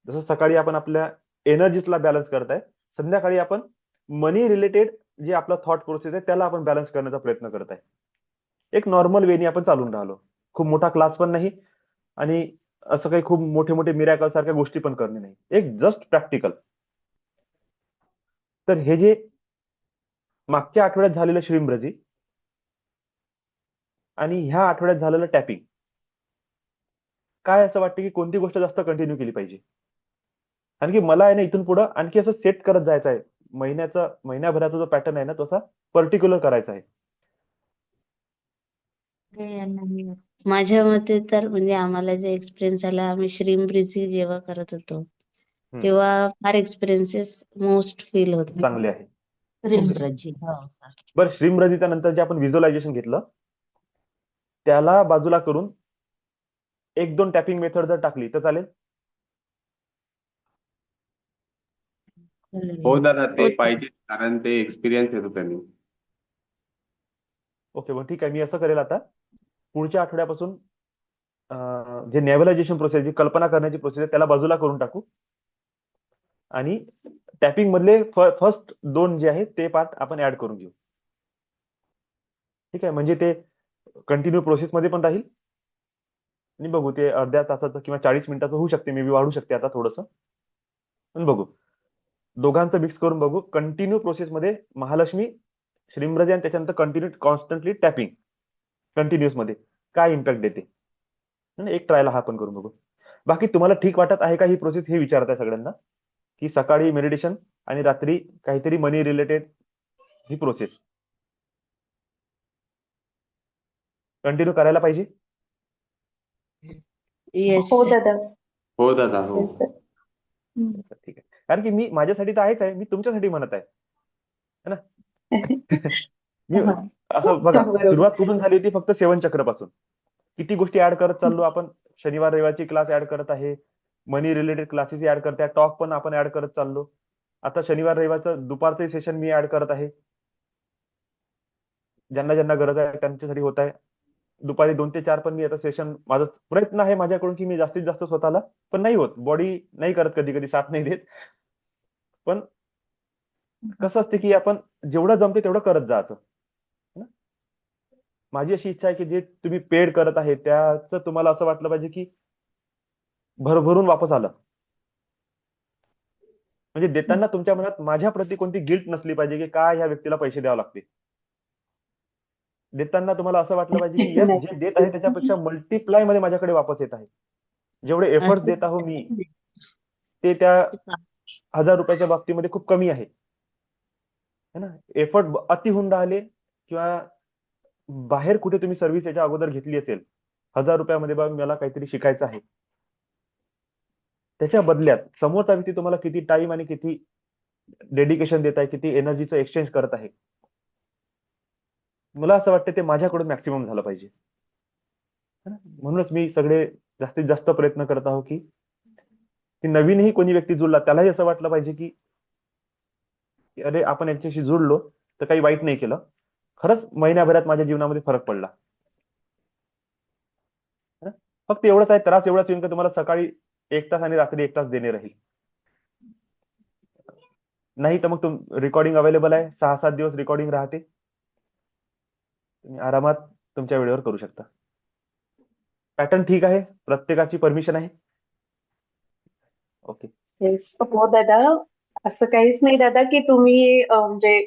[SPEAKER 1] जसं सकाळी आपण आपल्या एनर्जीजला बॅलन्स करत आहे, संध्याकाळी आपण मनी रिलेटेड जे आपला थॉट प्रोसेस आहे त्याला आपण बॅलन्स करण्याचा प्रयत्न करत आहे. एक नॉर्मल वेनी आपण चालून राहिलो. खूप मोठा क्लास पण नाही, आणि असं काही खूप मोठे मोठे मिरॅकल सारख्या गोष्टी पण करणे नाही, एक जस्ट प्रॅक्टिकल. तर हे जे मागच्या आठवड्यात झालेलं श्रीमरजी आणि ह्या आठवड्यात झालेलं टॅपिंग, काय असं वाटतं की कोणती गोष्ट जास्त कंटिन्यू केली पाहिजे? कारण की मला आहे ना इथून पुढे आणखी असं सेट करत जायचं आहे. महिन्याभराचा जो पॅटर्न आहे ना, तो असा पर्टिक्युलर करायचा आहे.
[SPEAKER 7] माझ्या मते तर म्हणजे आम्हाला जे एक्सपिरियन्स आला, आम्ही श्रीमब्रिजी जेव्हा करत होतो
[SPEAKER 1] हम्म,
[SPEAKER 7] तेव्हा फार एक्सपिरियन्सेस मोस्ट फील होत.
[SPEAKER 1] चांगले आहे.
[SPEAKER 7] श्रीमब्रिजी हो सर.
[SPEAKER 1] बरं, श्रीमरजीच्या नंतर जे आपण व्हिज्युअलायझेशन घेतलं, त्याला बाजूला करून एक दोन टॅपिंग मेथड जर टाकली तर चालेल?
[SPEAKER 4] हो दादा, ते
[SPEAKER 7] हो
[SPEAKER 4] पाहिजे, कारण ते एक्सपिरियन्स येतो त्यांनी.
[SPEAKER 1] ओके, मग ठीक आहे, मी असं करेल आता पुढच्या आठवड्यापासून जे नेव्हलायझेशन प्रोसेस, जी कल्पना करण्याची प्रोसेस आहे, त्याला बाजूला करून टाकू, आणि टॅपिंग मधले फर्स्ट दोन जे आहेत ते पार्ट आपण ऍड करून घेऊ. ठीक आहे, म्हणजे ते कंटिन्यू प्रोसेस मध्ये पण राहील, आणि बघू ते अर्ध्या तासाचं किंवा 40 मिनिटाचं होऊ शकते, मे बी वाढू शकते आता थोडंसं, पण बघू. दोघांचं मिक्स करून बघू, कंटिन्यू प्रोसेसमध्ये महालक्ष्मी, श्रीमरजी, आणि त्याच्यानंतर कंटिन्यू कॉन्स्टंटली टॅपिंग कंटिन्युअस मध्ये काय इम्पॅक्ट देते. एक ट्रायल हा पण करून बघू. बाकी तुम्हाला ठीक वाटत आहे का ही प्रोसेस, हे विचारत आहे सगळ्यांना, की सकाळी मेडिटेशन आणि रात्री काहीतरी मनी रिलेटेड ही प्रोसेस कंटिन्यू करायला पाहिजे?
[SPEAKER 7] येस
[SPEAKER 8] हो दादा.
[SPEAKER 4] हो दादा, हो.
[SPEAKER 8] Yes sir.
[SPEAKER 1] ठीक आहे, कारण की मी माझ्यासाठी तर आहेच आहे, मी तुमच्यासाठी म्हणत आहे, है ना? मी
[SPEAKER 8] हा.
[SPEAKER 1] असं बघा,
[SPEAKER 8] बरोबर.
[SPEAKER 1] सुरुवात कुठून झाली होती? फक्त सेवन चक्रपासून. किती गोष्टी ऍड करत चाललो आपण. शनिवार रविवारची क्लास ऍड करत आहे, मनी रिलेटेड क्लासेस ऍड करत आहे, टॉक पण आपण ऍड करत चाललो. आता शनिवार रविवारचं दुपारचं सेशन मी ऍड करत आहे, ज्यांना ज्यांना गरज आहे त्यांच्यासाठी होत आहे. दुपारी 2 ते 4 पण मी आता सेशन, माझा प्रयत्न आहे माझ्याकडून की मी जास्तीत जास्त स्वतःला, पण नाही होत, बॉडी नाही करत, कधी कधी साथ नाही देत. पण कसं असते की आपण जेवढं जमते तेवढं करत जायचं, है ना? माझी अशी इच्छा आहे की जे तुम्ही पेड करत आहे त्याचं तुम्हाला असं वाटलं पाहिजे की भरभरून वापस आलं. म्हणजे देताना तुमच्या मनात माझ्या प्रती कोणती गिल्ट नसली पाहिजे की काय ह्या व्यक्तीला पैसे द्यावे लागते. देताना तुम्हाला असं वाटलं पाहिजे की यस, जे देत आहे त्याच्यापेक्षा मल्टिप्लाय मध्ये माझ्याकडे वापस येत आहे. जेवढे एफर्ट्स देत आहो मी, ते त्या 1000 रुपयाच्या बाबतीमध्ये खूप कमी आहे, है ना? एफर्ट अति होऊन राहिले, किंवा बाहेर कुठे तुम्ही सर्व्हिस याच्या अगोदर घेतली असेल, 1000 रुपयामध्ये बघ मला काहीतरी शिकायचं आहे, त्याच्या बदल्यात समोरचा व्यक्ती तुम्हाला किती टाइम आणि किती डेडिकेशन देत आहे, किती एनर्जीचं एक्सचेंज करत आहे, मला असं वाटतं ते माझ्याकडून मॅक्सिमम झालं पाहिजे, है ना? म्हणूनच मी सगळे जास्तीत जास्त प्रयत्न करत आहो की नवीनही कोणी व्यक्ती जुळला त्यालाही असं वाटलं पाहिजे की अरे, आपण यांच्याशी जुळलो तर काही वाईट नाही केलं, खरंच महिन्याभरात माझ्या जीवनामध्ये फरक पडला, है ना? फक्त एवढंच आहे, त्रास एवढाच येईल का तुम्हाला सकाळी 1 तास आणि रात्री 1 तास देणे राहील. नाही तर मग रेकॉर्डिंग अवेलेबल आहे, 6-7 दिवस रेकॉर्डिंग राहते, तुम्ही आरामात तुमच्या वेळेवर करू शकता. पॅटर्न ठीक आहे, प्रत्येकाची परमिशन आहे. ओके.
[SPEAKER 8] येस. हो दादा. असं काहीच नाही दादा की तुम्ही म्हणजे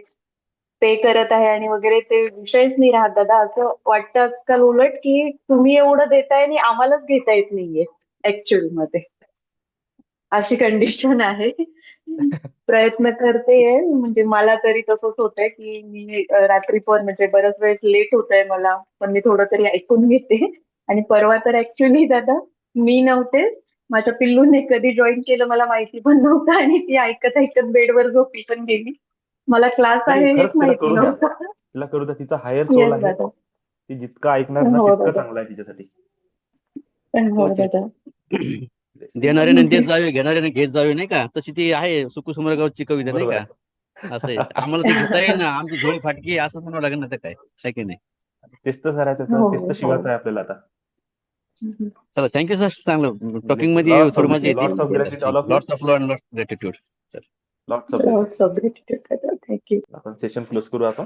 [SPEAKER 8] पे करत आहे आणि वगैरे, ते विषयच नाही राहत दादा. असं वाटतं आजकाल उलट की तुम्ही एवढं देताय आणि आम्हालाच घेता येत नाहीये ऍक्च्युअल मध्ये, अशी कंडिशन आहे. प्रयत्न करतेय, म्हणजे मला तरी तसंच होतंय की मी रात्री पण म्हणजे बऱ्याच वेळेस लेट होतंय मला, पण मी थोडं तरी ऐकून घेते. आणि परवा तर ऍक्च्युअली दादा मी नव्हते, माझ्या पिल्लूने कधी जॉईन केलं मला माहिती पण नव्हतं आणि ती ऐकत ऐकत बेडवर झोपी पण गेली. मला क्लास
[SPEAKER 1] नाही,
[SPEAKER 8] आहे हेच
[SPEAKER 1] खरंच तिला
[SPEAKER 8] माहिती
[SPEAKER 1] करू द्या.
[SPEAKER 8] नव्हतं.
[SPEAKER 1] तिला करू द्या. तिचा हायर सोल
[SPEAKER 8] येस
[SPEAKER 1] आहे.
[SPEAKER 8] दादा.
[SPEAKER 1] ती जितकं ऐकणार ना
[SPEAKER 8] हो
[SPEAKER 1] तितकं
[SPEAKER 8] दादा.
[SPEAKER 1] चांगलं आहे तिच्यासाठी.
[SPEAKER 8] हो दादा.
[SPEAKER 6] देणाऱ्याने देत जावे, घेणाऱ्याने घेत जावे, नाही का? तशी ती आहे सुकुसुमरगावची कविता, नाही
[SPEAKER 1] बरोबर
[SPEAKER 6] का?
[SPEAKER 1] आहे.
[SPEAKER 6] असं आहे. आम्हाला ते घेता येईल ना, आमची झोळी फाटकी असं म्हणावं लागेल ना, तर काय आहे की नाही?
[SPEAKER 1] तेच तर सर आहे त्याचं.
[SPEAKER 8] हो
[SPEAKER 1] तेच तर
[SPEAKER 8] हो.
[SPEAKER 1] शिकायचं आहे आपल्याला आता.
[SPEAKER 6] चला, थँक्यू सर. चांगलं टॉकिंग मध्ये
[SPEAKER 1] लॉट्स
[SPEAKER 6] थोडी
[SPEAKER 1] ऑफ
[SPEAKER 6] मजा येते.
[SPEAKER 1] Lots of gratitude all of you.
[SPEAKER 6] Lots of law and lots gratitude.
[SPEAKER 1] Lots of
[SPEAKER 8] lots of gratitude दादा. थँक्यू.
[SPEAKER 1] आपण सेशन क्लोज करू आता.